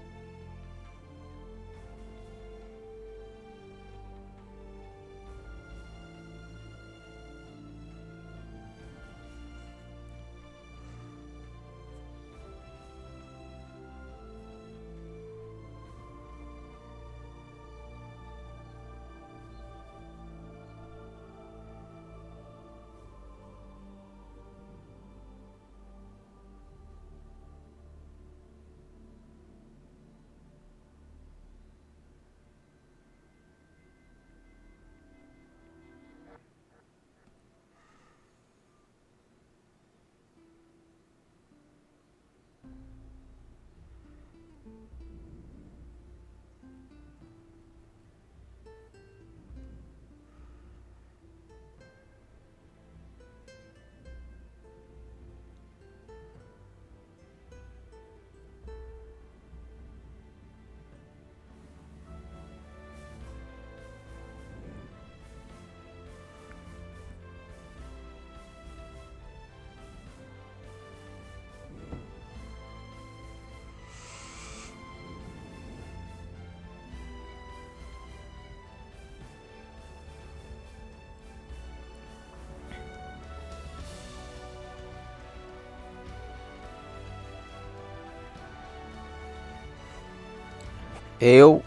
Eu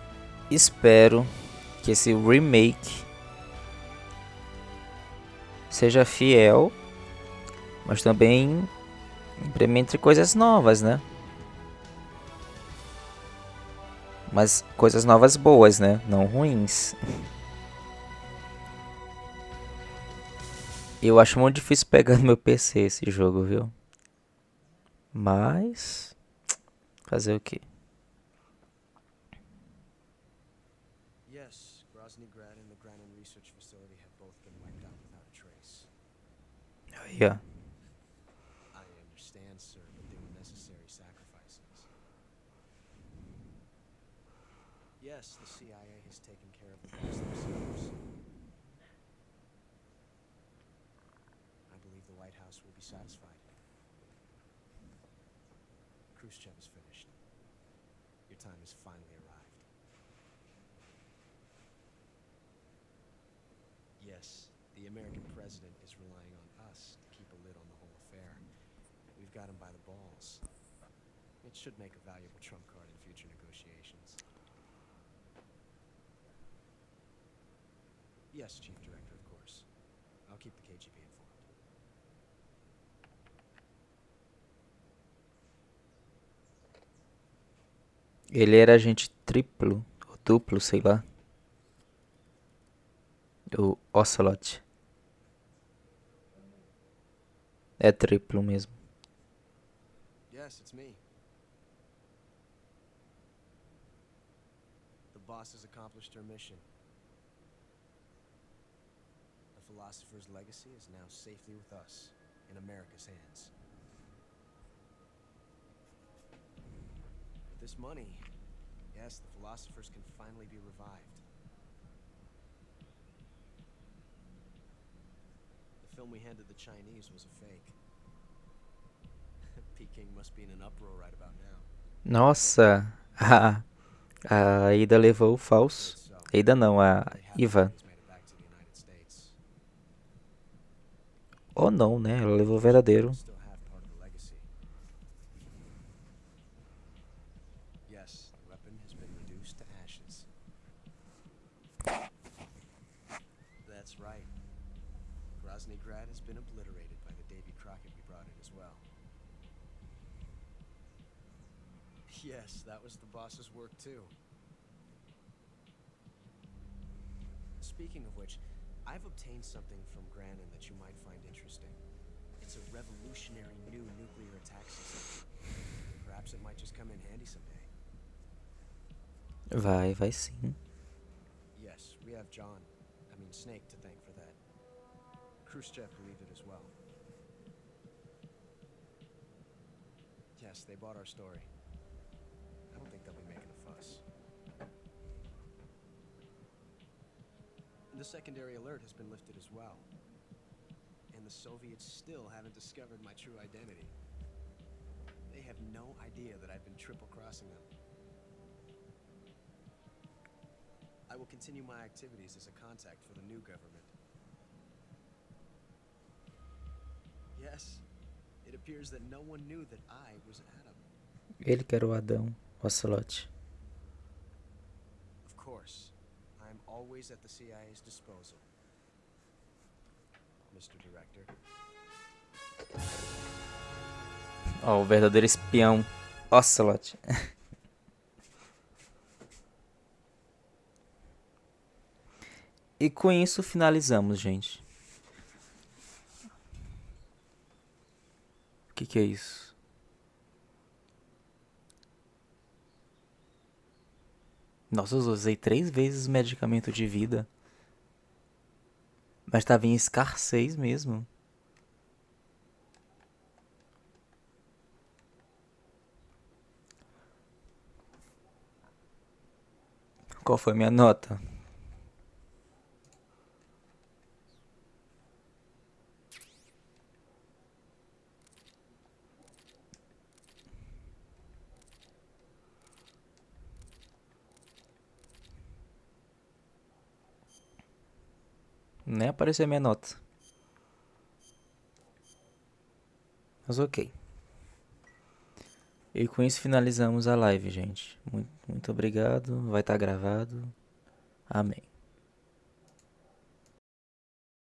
espero que esse remake seja fiel, mas também implemente coisas novas, né? Mas coisas novas boas, né? Não ruins. Eu acho muito difícil pegar no meu PC esse jogo, viu? Mas fazer o quê?
Yes, Groznygrad and the Granin Research Facility have both been wiped out without a trace.
Aí, ó.
I understand, sir, but they were necessary sacrifices. Yes, the CIA has taken care of the boss themselves. I believe the White House will be satisfied. Khrushchev is finished. Your time has finally arrived. Yes, the American president is relying on us to keep a lid on the whole affair. We've got him by the balls. It should make a valuable trump card in future negotiations. Yes, Chief Director, of course. I'll keep the KGB informed.
Ele era agente triplo, ou duplo, sei lá. O Ocelot. É triplo mesmo.
Yes, it's me. The boss has accomplished her mission. The philosopher's legacy is now safely with us, in America's hands. With this money, yes, the philosophers can finally be revived. The film we handed the Chinese was a fake. Peking must be in an uproar right about now.
Nossa, a Ida levou o falso. A Ida não, a Iva.
He's made it back to the United States.
Ou não, né? Ela levou o verdadeiro.
Still have part of the legacy. Yes, the weapon has been reduced to ashes. That's right. Groznygrad has been obliterated by the Davy Crockett we brought in as well. Yes, that was the boss's work too. Speaking of which, I've obtained something from Granin that you might find interesting. It's a revolutionary new nuclear attack system. Perhaps it might just come in handy someday.
Vai sim.
Yes, we have Snake to thank for that. Khrushchev believed it as well. Yes, they bought our story. I don't think they'll be making a fuss. The secondary alert has been lifted as well. And the Soviets still haven't discovered my true identity. They have no idea that I've been triple-crossing them. I will continue my activities as a contact for the new government. Yes, it appears that no one knew that I was Adam.
Ele que era o Adão, Ocelot.
Of course, I'm always at the CIA's disposal, Mr. Director.
Ó, o verdadeiro espião, Ocelot. E com isso finalizamos, gente. O que é isso? Nossa, eu usei 3 vezes medicamento de vida. Mas tava em escassez mesmo. Qual foi a minha nota? Nem apareceu a minha nota. Mas ok. E com isso finalizamos a live, gente. Muito obrigado. Vai estar gravado. Amém.